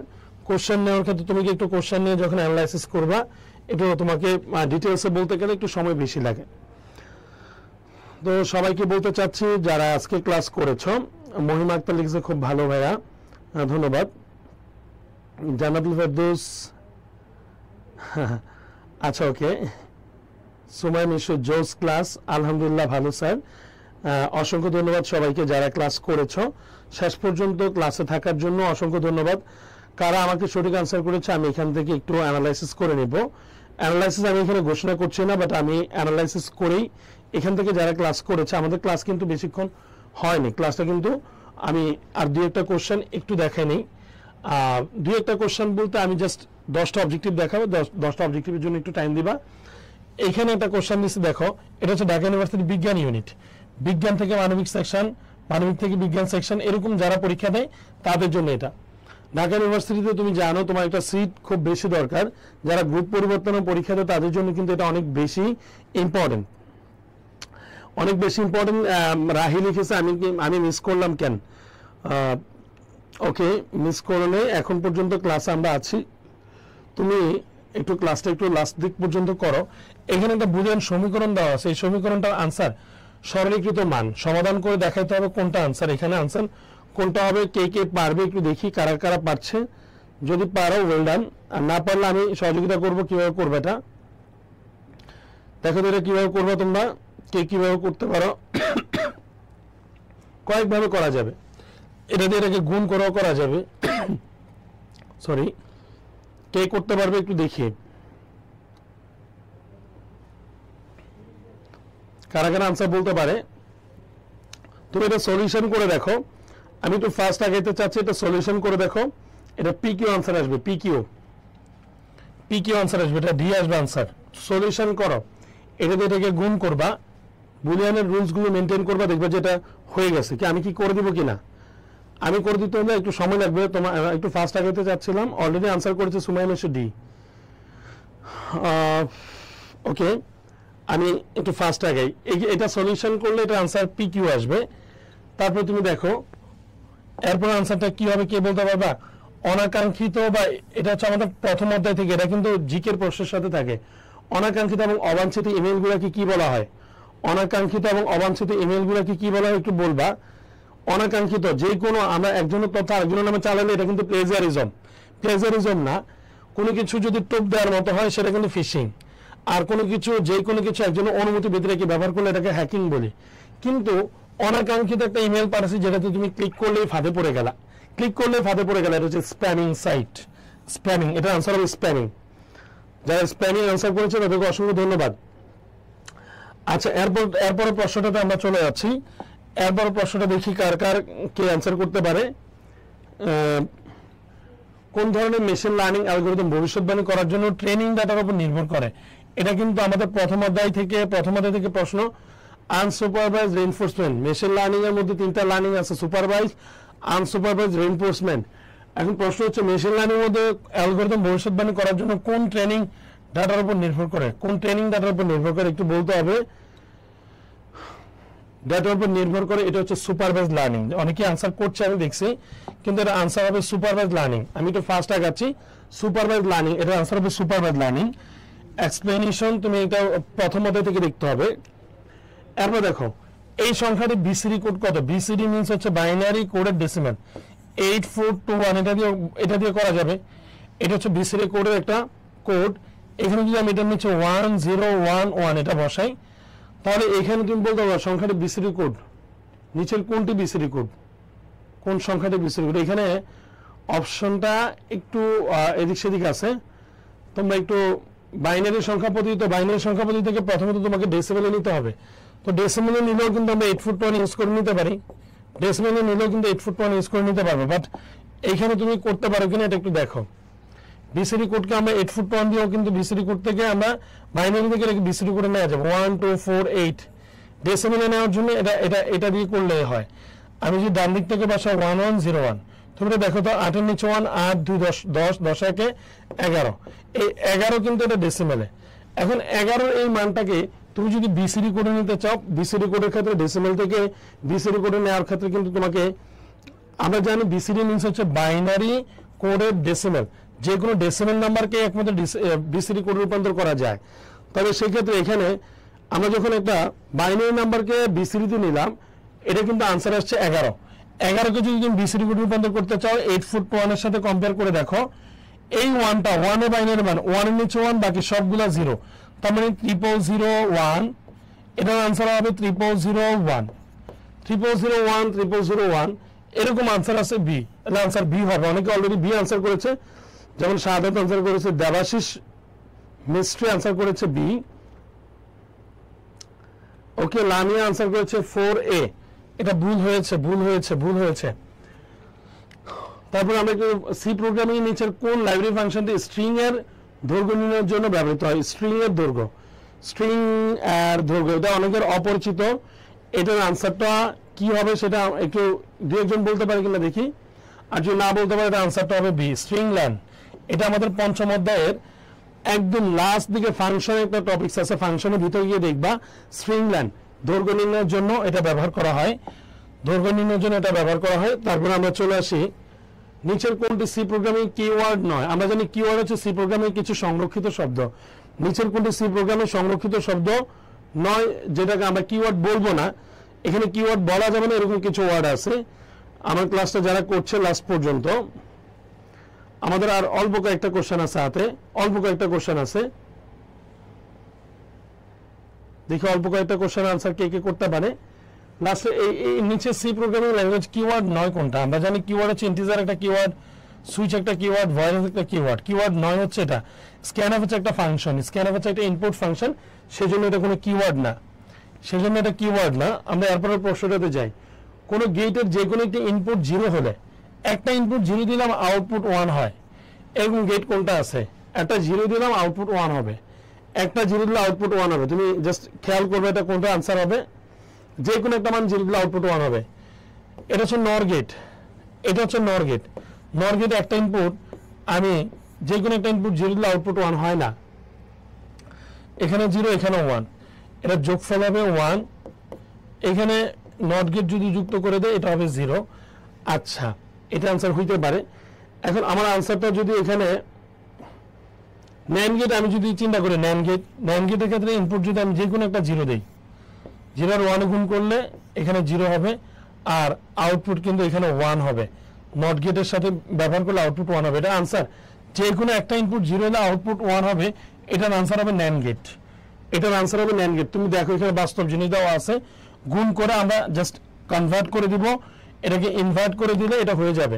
কোশ্চেন নেওয়ার ক্ষেত্রে তুমি কি একটু কোশ্চেন নিয়ে যখন অ্যানালাইসিস করবা, এটা তোমাকে ডিটেলসে বলতে গেলে একটু সময় বেশি লাগে। তো সবাইকে বলতে চাচ্ছি যারা আজকে ক্লাস করেছো, মহিমা আক্তার লিখেছে খুব ভালো ভাইয়া, ধন্যবাদ। জান্নাতুল ফেরদৌস, আচ্ছা ওকে। সুমাই মিশু জোস ক্লাস, আলহামদুলিল্লাহ ভালো স্যার। অসংখ্য ধন্যবাদ সবাইকে যারা ক্লাস করেছো, শেষ পর্যন্ত ক্লাসে থাকার জন্য অসংখ্য ধন্যবাদ। কারা আমাকে সঠিক আনসার করেছে আমি এখান থেকে একটু অ্যানালাইসিস করে নেব। অ্যানালাইসিস আমি এখানে ঘোষণা করছি না, বাট আমি অ্যানালাইসিস করেই এখান থেকে যারা ক্লাস করেছে, আমাদের ক্লাস কিন্তু বেশিক্ষণ হয়নি, ক্লাসটা কিন্তু আমি আর দুই একটা কোশ্চেন একটু দেখাই নেই। দুই একটা কোশ্চেন বলতে আমি জাস্ট 10টা অবজেক্টিভ দেখাবো, 10টা অবজেক্টিভের জন্য একটু টাইম দিবা। এইখানে একটা কোশ্চেন দিচ্ছি, দেখো এটা হচ্ছে ঢাকা ইউনিভার্সিটি বিজ্ঞান ইউনিট, বিজ্ঞান থেকে মানবিক সেকশন, মানবিক থেকে বিজ্ঞান সেকশন, এরকম যারা পরীক্ষা দেয় তাদের জন্য এটা। ঢাকা ইউনিভার্সিটিতে তুমি জানো তোমার একটা সিট খুব বেশি দরকার, যারা গ্রুপ পরিবর্তনের পরীক্ষা দেয় তাদের জন্য কিন্তু এটা অনেক বেশি ইম্পর্টেন্ট, অনেক বেশি ইম্পর্টেন্ট। রাহি লিখেছে আমি মিস করলাম কেন। ওকে, মিস করলে এখন পর্যন্ত ক্লাসে আমরা আছি, তুমি একটু ক্লাসটা একটু লাস্ট দিক পর্যন্ত করো। এখানে একটা বুলিয়ান সমীকরণ দেওয়া আছে, এই সমীকরণটার আনসার সরলীকৃত মান সমাধান করে দেখাইতে হবে কোনটা আনসার, এখানে আনসার কোনটা হবে। কে কে পারবে একটু দেখি, কারা কারা পারছে। যদি পারো ওয়েল ডান, আর না পারলে আমি সহযোগিতা করবো কিভাবে করবে এটা। দেখো এটা কিভাবে করবে তোমরা, কে কিভাবে করতে পারো। কয়েকভাবে করা যাবে, এটা দিয়ে এটাকে গুণ করাও করা যাবে। সরি, কে করতে পারবে একটু দেখি, কারা কারা আনসার বলতে পারে। তুমি এটা সলিউশন করে দেখো, আমি একটু ফার্স্ট আগাইতে চাচ্ছি, এটা সলিউশন করে দেখো। এটা পি কিউ আনসার আসবে, পি কিউ আনসার আসবে, এটা ডি আসবে আনসার। সলিউশন করো, এটা দিয়ে এটাকে গুণ করবা, বুলিয়ানের রুলস গুলো মেনটেন করবা, দেখবা যেটা হয়ে গেছে। কি আমি কি করে দিব কিনা, আমি করে দিতে হলে একটু সময় লাগবে। তোমার একটু ফার্স্ট আগাইতে চাচ্ছিলাম, অলরেডি আনসার করেছে সুমাইয়া মিশু ডি। ওকে, আমি একটু ফার্স্ট আগাই। এটা সলিউশন করলে এটা আনসার পি কিউ আসবে। তারপর তুমি দেখো এরপর আনসারটা কি হবে, কে বলতে পারবা। অনাকাঙ্ক্ষিত, বা এটা হচ্ছে আমাদের প্রথম অধ্যায় থেকে, এটা কিন্তু জিকের প্রশ্নের সাথে থাকে। অনাকাঙ্ক্ষিত এবং অবাঞ্ছিত ইমেল গুলাকে কি বলা হয়, অনাকাঙ্ক্ষিত এবং অবাঞ্ছিত ইমেল গুলাকে কি বলা হয় একটু বলবা। অনাকাঙ্ক্ষিত যে কোনো আমরা একজনের তথ্য আরেকজনের নামে চালালে এটা কিন্তু প্লেজারিজম না। কোনো কিছু যদি টোপ দেওয়ার মতো হয় সেটা কিন্তু ফিশিং। আর কোনো কিছু যে কোনো কিছু একজনের অনুমতি ব্যতিরেকে রেখে ব্যবহার করলে এটাকে হ্যাকিং বলি। কিন্তু অনাকাঙ্ক্ষিত একটা ইমেল পাঠাচ্ছি যেটাতে তুমি ক্লিক করলেই ফাঁদে পড়ে গেলা, এটা হচ্ছে স্প্যামিং সাইট, স্প্যামিং। এটা আনসার হবে স্প্যামিং। যারা স্প্যামিং আনসার করেছে তাদেরকে অসংখ্য ধন্যবাদ। আচ্ছা, এরপর প্রশ্নটাতে আমরা চলে যাচ্ছি। এরপর প্রশ্নটা দেখি কার কার কে আনসার করতে পারে। কোন ধরনের মেশিন লার্নিং অ্যালগরিদম ভবিষ্যৎবাণী করার জন্য ট্রেনিং ডাটার উপর নির্ভর করে। এটা কিন্তু আমাদের প্রথম অধ্যায় থেকে প্রশ্ন। আনসুপারভাইজড রিইনফোর্সমেন্ট, মেশিন লার্নিং এর মধ্যে তিনটা লার্নিং আছে, সুপারভাইজ, আনসুপারভাইজড রিইনফোর্সমেন্ট। এখন প্রশ্ন হচ্ছে মেশিন লার্নিং এর মধ্যে অ্যালগরিদম ভবিষ্যৎবাণী করার জন্য কোন ট্রেনিং ডাটার উপর নির্ভর করে, একটু বলতে হবে। ডাটার উপর নির্ভর করে, এটা হচ্ছে সুপারভাইজ লার্নিং। অনেকে আনসার করছে আমি দেখছি, কিন্তু এটা আনসার হবে সুপারভাইজ লার্নিং। আমি একটু ফার্স্ট আগাচ্ছি, সুপারভাইজ লার্নিং, এটা আনসার হবে সুপারভাইজ লার্নিং। এক্সপ্লেনেশন তুমি এটা প্রথম অধ্যায় থেকে দেখতে হবে। এরপর দেখো এই সংখ্যাটি বিসিডি কোড কত। বিসিডি মিন্স হচ্ছে বাইনারি কোডের ডেসিমাল, 8421, এটা দিয়ে করা যাবে। এটা হচ্ছে বিসিডি কোডের একটা কোড। এখানে যদি আমি এটা নিচে 1011 এটা বসাই, তাহলে এখানে তুমি বলতে পারো সংখ্যাটি বিসিডি কোড, নিচের কোনটি বিসিডি কোড, কোন সংখ্যাটি বিসিডি কোড। এখানে অপশনটা একটু এদিক সেদিক আছে, তোমরা একটু বাইনারি সংখ্যা পদ্ধতি থেকে প্রথমত তোমাকে ডেসিমেলে নিতে হবে। তো ডেসিমেলে নিলেও কিন্তু আমরা 8 ফুট 1 ইউজ করে নিতে পারি, ডেসিমেলে নিলেও কিন্তু 8 ফুট 1 ইউজ করে নিতে পারবো। বাট এইখানে তুমি করতে পারো কিনা এটা একটু দেখো। বিসিডি কোডকে আমরা 8 ফুট 1 দিয়েও কিন্তু বিসিডি কোড থেকে আমরা বাইনারি থেকে বিসিডি কোডে নেওয়া যাবে 1 2 4 8। ডেসিমেলে নেওয়ার জন্য এটা দিয়ে করলে হয়। আমি যদি ডান দিক থেকে বসাই 1101, তোমরা দেখো তো 8 এর নিচে 1, 8 2 10 10 10 একে 11, এই 11 কিন্তু এটা ডেসিমেলে। এখন 11 এই মানটাকে তুমি যদি বিসিডি কোডে নিতে চাও, বিসিডি কোডের ক্ষেত্রে ডেসিমেল থেকে বিসিডি কোডে নেওয়ার ক্ষেত্রে কিন্তু তোমাকে, আমরা জানি বিসিডি মিনস হচ্ছে বাইনারি কোডের ডেসিমেল, যে কোনো ডেসিমেল নাম্বারকে একমাত্র বিসিডি কোডে রূপান্তর করা যায়। তবে সেই ক্ষেত্রে এখানে আমরা যখন একটা বাইনারি নাম্বারকে বিসিডিতে নিলাম, এটা কিন্তু আনসার আসছে 11। 11কে যদি তুমি বিসিডি কোডে রূপান্তর করতে চাও 8 ফুট 1 এর সাথে কম্পেয়ার করে দেখো, এই 1টা 1 এর বাইনারি মান, 1 এর নিচে 1, বাকি সবগুলা 0, তার মানে 3001, এটার আনসার হবে 3001 3001 3001, এরকম আনসার আছে বি, তাহলে আনসার বি হবে। অনেকে অলরেডি বি আনসার করেছে, যেমন শাহাদাত আনসার করেছে, দেবাশিস মিস্ট্রি আনসার করেছে বি, ওকে লামিয়া আনসার করেছে 4A, এটা ভুল হয়েছে ভুল হয়েছে ভুল হয়েছে। তারপর আমরা একটু সি প্রোগ্রামিং নিচের কোন লাইব্রেরি ফাংশনটি স্ট্রিং এর দৈর্ঘ্য নির্ণয়ের জন্য ব্যবহৃত হয়? স্ট্রিং এর দৈর্ঘ্য, স্ট্রিং এর দৈর্ঘ্য, এটা অনেকের অপরিচিত। এটার আনসারটা কি হবে সেটা একটু দু একজন বলতে পারে কিনা দেখি, আর যদি না বলতে পারে এটা আনসারটা হবে বি, স্ট্রিং লেন। এটা আমাদের পঞ্চম অধ্যায়ের একদম লাস্ট দিকে ফাংশনের একটা টপিকস আছে, ফাংশনের ভিতরে গিয়ে দেখবা স্ট্রিং লেন দৈর্ঘ্য নির্ণয়ের জন্য এটা ব্যবহার করা হয়, দৈর্ঘ্য নির্ণয়ের জন্য এটা ব্যবহার করা হয়। তারপর আমরা চলে আসি নিচের কোনটি সি প্রোগ্রামিং কিওয়ার্ড নয়? আমরা জানি কিওয়ার্ড হচ্ছে সি প্রোগ্রামিং কিছু সংরক্ষিত শব্দ, নিচের কোনটি সি প্রোগ্রামিং সংরক্ষিত শব্দ নয়, যেটাকে আমরা কিওয়ার্ড বলবো না। এখানে কিওয়ার্ড বলা যাবে না, এরকম কিছু ওয়ার্ড আছে। আমার ক্লাসটা যারা করছে লাস্ট পর্যন্ত, আমাদের আর অল্প কয়েকটা কোশ্চেন আছে হাতে, অল্প কয়েকটা কোশ্চেন আছে, দেখি অল্প কয়েকটা কোশ্চেন আনসার কে কে করতে পারে। লাস্টে এই নিচে সি প্রোগ্রামিং ল্যাঙ্গুয়েজ কিওয়ার্ড নয় কোনটা? আমরা জানি কিওয়ার্ড হচ্ছে ইন্টিজার একটা কিওয়ার্ড, সুইচ একটা কিওয়ার্ড, ভয়েস একটা কিওয়ার্ড। কিওয়ার্ড নয় হচ্ছে এটা। স্ক্যানএফ হচ্ছে একটা ফাংশন, স্ক্যানএফ হচ্ছে একটা ইনপুট ফাংশন, সেজন্য এটা কোনো কিওয়ার্ড না, সেজন্য এটা কিওয়ার্ড না। আমরা এরপরের প্রশ্নটাতে যাই। কোনো গেটের যে কোনো একটি ইনপুট 0 হলে, একটা ইনপুট 0 দিলাম আউটপুট 1 হয়, এরকম গেট কোনটা আছে? একটা 0 দিলাম আউটপুট 1 হবে, একটা 0 দিলে আউটপুট 1 হবে। তুমি জাস্ট খেয়াল করবে এটা কোনটা আনসার হবে, যে কোনো একটা মান 0 দিলে আউটপুট 1 হবে। এটা হচ্ছে নর গেট, এটা হচ্ছে নর গেট। নর গেট একটা ইনপুট, আমি যে কোনো একটা ইনপুট 0 দিলে আউটপুট 1 হয় না, এখানে 0 এখানে 1, এটা যোগফল হবে 1, এখানে নট গেট যদি যুক্ত করে দেয় এটা হবে 0। আচ্ছা, এটা আনসার হইতে পারে। এখন আমার আনসারটা যদি এখানে ন্যান্ড গেট, আমি যদি চিন্তা করি ন্যান্ড গেটের ক্ষেত্রে ইনপুট যদি আমি যে কোনো একটা 0 দেই, 0 আর 1 গুণ করলে এখানে 0 হবে, আর আউটপুট কিন্তু এখানে 1 হবে। নট গেটের সাথে ব্যবহার করলে আউটপুট 1 হবে, এটা আনসার। যে কোনো একটা ইনপুট 0 হলে আউটপুট 1 হবে, এটার আনসার হবে ন্যান্ড গেট, এটার আনসার হবে ন্যান্ড গেট। তুমি দেখো এখানে বাস্তব জিনিস দেওয়া আছে, গুণ করে আমরা জাস্ট কনভার্ট করে দিব, এটাকে ইনভার্ট করে দিলে এটা হয়ে যাবে,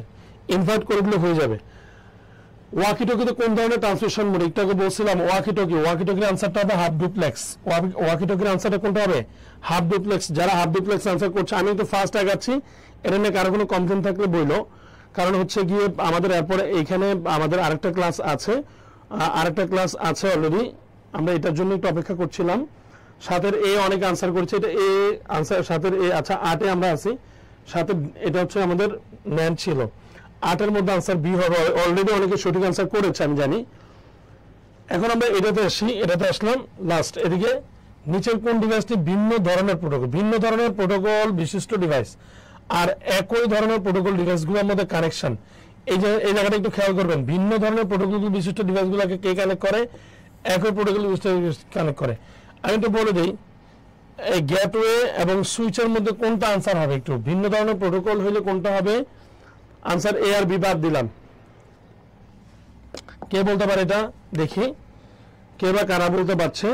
ইনভার্ট করে দিলে হয়ে যাবে। ওয়াকিটকিতে কোন ধরনের ট্রান্সমিশন মোড? একটু আগে বলছিলাম ওয়াকিটকির আনসারটা হবে হাফ ডুপ্লেক্স। ওয়াকিটকির আনসারটা কোনটা হবে? Half duplex. যারা হাফ ডুপ্লেক্স আনসার করছে, আমি তো ফার্স্ট আগাচ্ছি, এটা নিয়ে কারো কোনো কমপ্লেন থাকলে বইলো। কারণ হচ্ছে গিয়ে আমাদের এরপরে এইখানে আমাদের আরেকটা ক্লাস আছে অলরেডি, আমরা এটার জন্য একটু অপেক্ষা করছিলাম। 7 এ অনেক আনসার করেছে, এটা এ আনসার 7 এ। আচ্ছা, 8 এ আমরা আছি, 7 এটা হচ্ছে আমাদের ন্যান্ড ছিল, 8 এর মধ্যে আনসার বি হবে। অলরেডি অনেকে সঠিক আনসার করেছে আমি জানি। এখন আমরা এটাতে আসি, এটাতে আসলাম লাস্ট। এদিকে নিচের কোন ডিভাইসটি ভিন্ন ধরনের প্রোটোকল বিশিষ্ট ডিভাইস আর একই ধরনের প্রোটোকল ডিভাইসগুলোর মধ্যে কানেকশন? এই জায়গাটা একটু খেয়াল করবেন, ভিন্ন ধরনের প্রোটোকল বিশিষ্ট ডিভাইসগুলোকে কে কানেক্ট করে? একই প্রোটোকল কানেক্ট করে। আমি তো বলে দিই, এই গেটওয়ে এবং সুইচের মধ্যে কোনটা আনসার হবে? একটু ভিন্ন ধরনের প্রোটোকল হইলে কোনটা হবে? আনসার এ আর বি বাদ দিলাম। কে বলতে পারে এটা দেখি, কে বা কারা বলতে পারছে?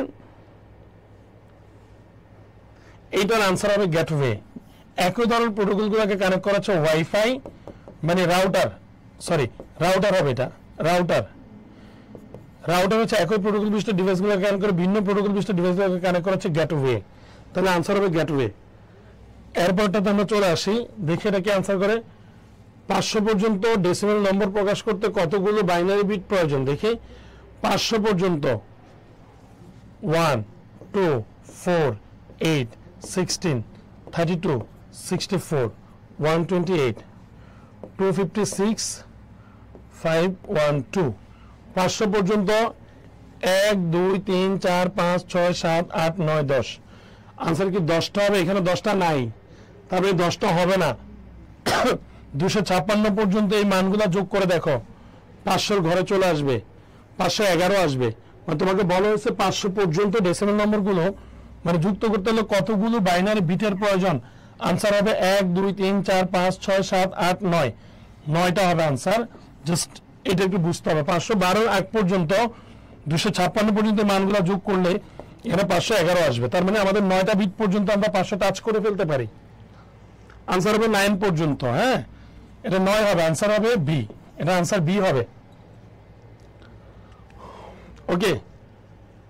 এইটার আনসার হবে গেটওয়ে। একই ধরনের প্রোটোকলগুলোকে কানেক্ট করা হচ্ছে ওয়াইফাই, মানে রাউটার হবে এটা, রাউটার হচ্ছে একই প্রোটোকল বিশিষ্ট ডিভাইসগুলোকে কানেক্ট করে, ভিন্ন প্রোটোকল বিশিষ্ট ডিভাইসগুলোকে কানেক্ট করা হচ্ছে গেটওয়ে। তাহলে আনসার হবে গেটওয়ে। এরপরটাতে আমরা চলে আসি, দেখি এটা কি আনসার করে। 500 পর্যন্ত ডেসিমাল নম্বর প্রকাশ করতে কতগুলো বাইনারি বিট প্রয়োজন? দেখি 500 পর্যন্ত 1 2 4 8 16 32 64 128 256 512। 500 পর্যন্ত 1 2 3 4 5 6 7 8 9 10। আনসার কি 10টা হবে? এখানে 10টা নাই, তাহলে 10টা হবে না। 256 পর্যন্ত এই মানগুলা যোগ করে দেখো, 500 ঘরে চলে আসবে, 511 আসবে। মানে তোমাকে বলা হয়েছে 500 পর্যন্ত ডেসিমাল নম্বরগুলো মানে যুক্ত করতে হলে কতগুলো বাইনারি বিটের প্রয়োজন? আনসার হবে 1 2 3 4 5 6 7 8 9। 9টা হবে আনসার। জাস্ট এটা একটু বুঝতে হবে। 512 আগ পর্যন্ত 256 পর্যন্ত মানগুলো যোগ করলে এখানে 511 আসবে। তার মানে আমাদের 9টা বিট পর্যন্ত আমরা 500 টাচ করে ফেলতে পারি। আনসার হবে 9 পর্যন্ত। হ্যাঁ, এটা 9 হবে, আনসার হবে বি। এটা আনসার বি হবে। ওকে,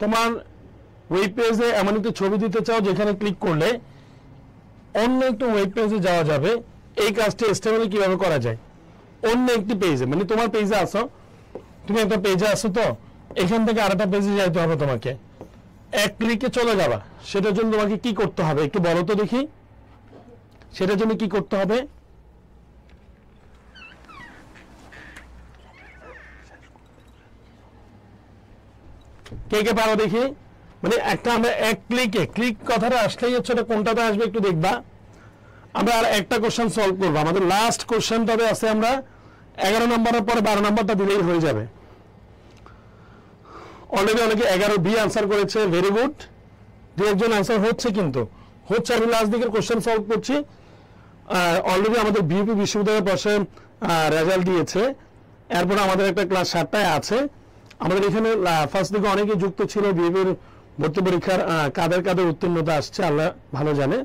তোমার ওয়েব পেজে এমন একটি ছবি দিতে চাও যেখানে ক্লিক করলে অন্য একটি ওয়েব পেজে যাওয়া যাবে। এই কাজটি HTML কিভাবে করা যায়? অন্য একটি পেজে, মানে তোমার পেজে আসো, তুমি একটা পেজে আসো, তো এখান থেকে আরেকটা পেজে যাইতে হবে তোমাকে, এক ক্লিকে চলে যাবা। সেটার জন্য তোমাকে কি করতে হবে একটু বলো তো দেখি। সেটার জন্য কি করতে হবে? কে কে পারো দেখি। মানে একটা আমরা এক ক্লিকে, ক্লিক কথাটা আসলেই হচ্ছে এটা কোনটাতে আসবে একটু দেখবা। আমরা আর একটা কোশ্চেন সলভ করবো। আমাদের লাস্ট কোশ্চেনটাতে আছে আমরা 11 নম্বরের পরে 12 নম্বরটা দিলেই হয়ে যাবে। অলরেডি অনেকে 11 বি আনসার করেছে, ভেরি গুড। দু একজন আনসার হচ্ছে, কিন্তু হচ্ছে। আমি লাস্ট দিকের কোশ্চেন সলভ করছি। অলরেডি আমাদের বিউপি বিশ্ববিদ্যালয়ের পাশে রেজাল্ট দিয়েছে। এরপর আমাদের একটা ক্লাস 7টায় আছে। আমাদের এখানে ফার্স্ট দিকে অনেকে যুক্ত ছিল বিউপির ভর্তি পরীক্ষার, কাদের কাদের উত্তীর্ণতা আসছে আল্লাহ ভালো জানে।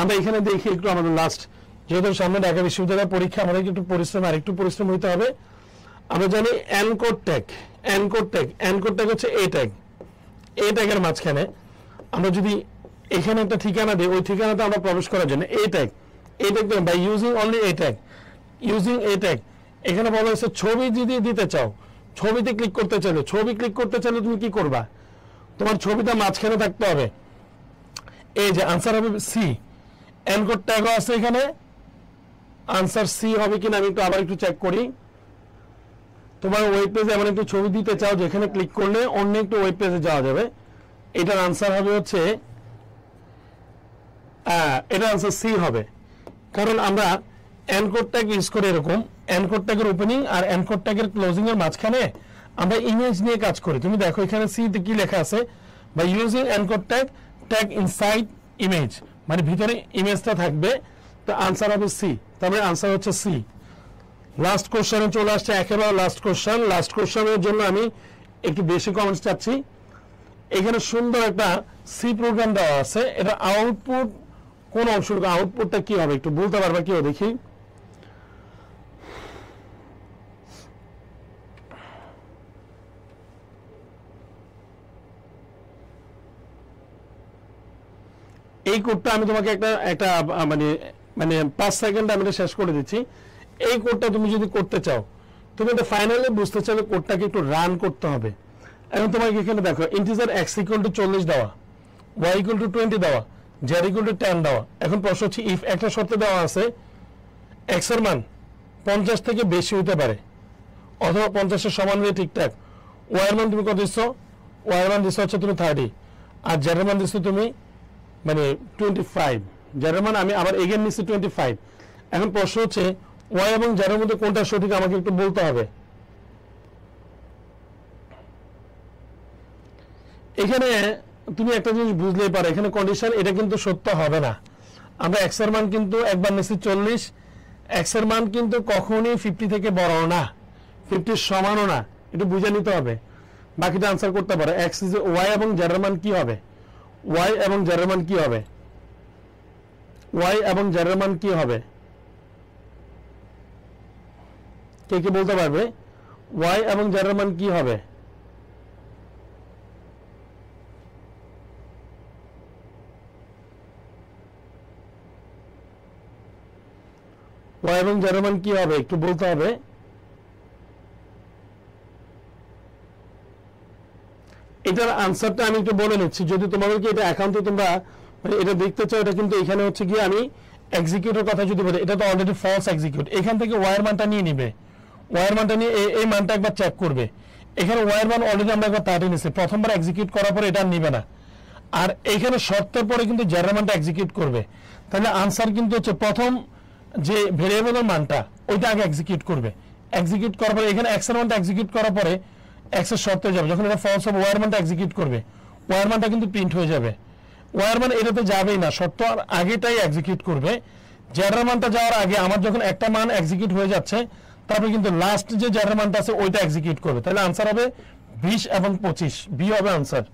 আমরা এখানে দেখি একটু আমাদের লাস্ট, যেহেতু সামনে ঢাকা বিশ্ববিদ্যালয়ের পরীক্ষা, আমাদের একটু পরিশ্রম, আর একটু পরিশ্রম হইতে হবে। আমরা জানি encode tag, encode tag, encode tag হচ্ছে এ ট্যাগ। এ ট্যাগের মাঝখানে আমরা যদি এখানে একটা ঠিকানা দিই, ওই ঠিকানাতে আমরা প্রবেশ করার জন্য a tag, a tag by using only a tag, using a tag. এখানে বলা হয়েছে ছবি যদি দিতে চাও, ছবিতে ক্লিক করতে চাইলে, ছবি ক্লিক করতে চাইলে তুমি কি করবা? তোমার ছবিটা মাঝখানে থাকতে হবে। এই যে আনসার হবে সি। এনকোড ট্যাগও আছে এখানে, আনসার সি হবে কিনা আমি একটু আবার একটু চেক করি। তোমার ওয়েব পেজে এমন একটু ছবি দিতে চাও যেখানে ক্লিক করলে অন্য একটু ওয়েব পেজে যাওয়া যাবে। এটার আনসার হবে হচ্ছে এটা আনসার সি হবে। কারণ আমরা এনকোড ট্যাগ ইউজ করে এরকম এনকোড ট্যাগের ওপেনিং আর এনকোড ট্যাগের ক্লোজিং এর মাঝখানে আমরা ইমেজ নিয়ে কাজ করি। তুমি দেখো এখানে সি তে কি লেখা আছে, বা using encode tag, tag inside image, মানে ভিতরে ইমেজটা থাকবে। তো আনসার হবে সি। তারপরে আনসার হচ্ছে সি। লাস্ট কোশ্চেনে চলে আসছে, একেবারে লাস্ট কোশ্চেন। লাস্ট কোশ্চেনের জন্য আমি একটু বেশি কমেন্টস চাচ্ছি। এখানে সুন্দর একটা সি প্রোগ্রাম দেওয়া আছে। এটা আউটপুট কোন অংশটুকু, আউটপুটটা কি হবে একটু বলতে পারবা কি দেখি? এই কোডটা আমি তোমাকে একটা একটা মানে মানে 5 সেকেন্ড আমি এটা শেষ করে দিচ্ছি। এই কোডটা তুমি যদি করতে চাও, তুমি এটা ফাইনালি বুঝতে চাইলে কোডটাকে একটু রান করতে হবে। এখন তোমাকে এখানে দেখো ইন্টিজার x = 40 দেওয়া, y = 20 দেওয়া, z = 10 দেওয়া। এখন প্রশ্ন হচ্ছে ইফ একটা শর্তে দেওয়া আছে x এর মান 50 থেকে বেশি হতে পারে অথবা 50 এর সমান হলে ঠিকঠাক। y এর মান তুমি কত দিচ্ছ? y এর মান দিচ্ছ হচ্ছে তুমি 30, আর z এর মান দিচ্ছ তুমি মানে 25। z এর মান আমি আবার এগেন নিচ্ছি 25। এখন প্রশ্ন হচ্ছে y এবং z এর মধ্যে কোনটা সঠিক আমাকে একটু বলতে হবে। এখানে তুমি একটা জিনিস বুঝলেই পারো, এখানে কন্ডিশন এটা কিন্তু সত্য হবে না। আমরা x এর মান কিন্তু একবার নিচ্ছি 40, x এর মান কিন্তু কখনোই 50 থেকে বড় না, 50 এর সমানও না। একটু বুঝে নিতে হবে, বাকিটা আনসার করতে পারো। x ইজ y এবং z এর মান কি হবে? y এবং z এর মান কি হবে? y এবং z এর মান কি হবে? কে কি বলতে পারবে? y এবং z এর মান কি হবে? ওয়াই এবং জেড এর মান কি হবে একটু বলতে হবে। এটার আনসারটা আমি একটু বলে নিচ্ছি, যদি তোমাদেরকে এটা অ্যাকাউন্টে তোমরা এটা দেখতে চাও, এটা কিন্তু এখানে হচ্ছে গিয়ে আমি এক্সিকিউটের কথা যদি বলি, এটা তো অলরেডি ফলস এক্সিকিউট। এখান থেকে ওয়ার মানটা নিয়ে নিবে, ওয়ার মানটা নিয়ে এই মানটা একবার চেক করবে। এখানে ওয়ার মান অলরেডি আমরা একবার 30 নিছি, প্রথমবার এক্সিকিউট করার পরে এটা নিবে না, আর এইখানে শর্তের পরে কিন্তু জেডের মানটা এক্সিকিউট করবে। তাহলে আনসার কিন্তু হচ্ছে প্রথম যে ভেরিয়েবলের মানটা ওইটা আগে এক্সিকিউট করবে, এক্সিকিউট করার পরে এখানে এক্স এর মানটা এক্সিকিউট করার পরে এক্স এর শর্তে যাবে, যখন এটা ফলস হবে ওয়ার মানটা এক্সিকিউট করবে, ওয়ার মানটা কিন্তু প্রিন্ট হয়ে যাবে। ওয়ার মান এটাতে যাবেই না, শর্ত আর আগেটাই এক্সিকিউট করবে। জেডের মানটা যাওয়ার আগে আমার যখন একটা মান এক্সিকিউট হয়ে যাচ্ছে, তারপরে কিন্তু লাস্ট যে জেডের মানটা আছে ওইটা এক্সিকিউট করবে। তাহলে আনসার হবে 20 এবং 25, বি হবে আনসার।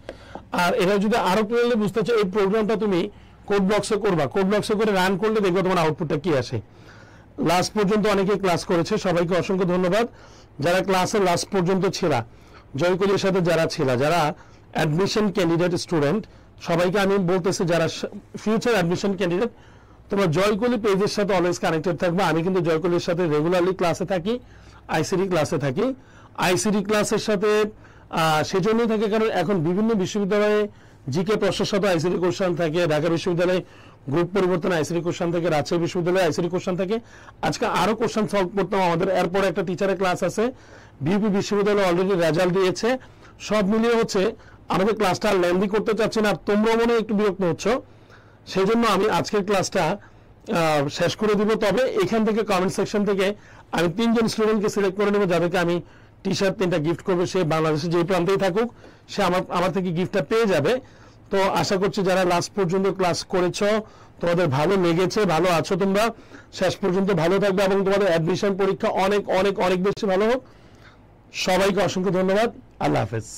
আর এটা যদি আরো ক্লিয়ারলি বুঝতে চাও, এই প্রোগ্রামটা তুমি কোড ব্লকসে করবা, কোড ব্লকসে করে রান করলে দেখবে তোমার আউটপুটটা কি আসে। লাস্ট পর্যন্ত অনেকে ক্লাস করেছে, সবাইকে অসংখ্য ধন্যবাদ। যারা ক্লাসের লাস্ট পর্যন্ত ছিল, জয়কলির সাথে যারা ছিল, যারা অ্যাডমিশন ক্যান্ডিডেট স্টুডেন্ট, সবাইকে আমি বলতেছি যারা ফিউচার অ্যাডমিশন ক্যান্ডিডেট, তোমরা জয়কলি পেজের সাথে অলওয়েজ কানেক্টেড থাকবে। আমি কিন্তু জয়কলির সাথে রেগুলারলি ক্লাসে থাকি, আইসিডি ক্লাসে থাকি। আইসিডি ক্লাসের সাথে সেজন্যই থাকে কারণ এখন বিভিন্ন বিশ্ববিদ্যালয়ে জিকে প্রশ্নের সাথে আইসিডি কোশ্চেন থাকে, ঢাকা বিশ্ববিদ্যালয়ে গ্রুপ পরিবর্তন আইসিডি কোশ্চেন থাকে, রাজশাহী বিশ্ববিদ্যালয়ে আইসিডি কোশ্চেন থাকে। আজকে আরো কোশ্চেন সলভ করতাম আমাদের, এরপরে একটা টিচারের ক্লাস আছে, বিউপি বিশ্ববিদ্যালয়ে অলরেডি রেজাল্ট দিয়েছে। সব মিলিয়ে হচ্ছে আমাদের ক্লাসটা লেন্দি করতে চাচ্ছি না, আর তোমরা মনে একটু বিরক্ত হচ্ছ, সেই জন্য আমি আজকের ক্লাসটা শেষ করে দিব। তবে এখান থেকে কমেন্ট সেকশন থেকে আমি 3 জন স্টুডেন্টকে সিলেক্ট করে নেবো, যাদেরকে আমি টি শার্ট 3টা গিফট করবে। সে বাংলাদেশে যে প্রান্তেই থাকুক, সে আমার থেকে গিফটটা পেয়ে যাবে। তো আশা করছি যারা লাস্ট পর্যন্ত ক্লাস করেছো, তোমাদের ভালো লেগেছে, ভালো আছো তোমরা, শেষ পর্যন্ত ভালো থাকবে এবং তোমাদের অ্যাডমিশন পরীক্ষা অনেক অনেক অনেক বেশি ভালো হোক। সবাইকে অসংখ্য ধন্যবাদ। আল্লাহ হাফেজ।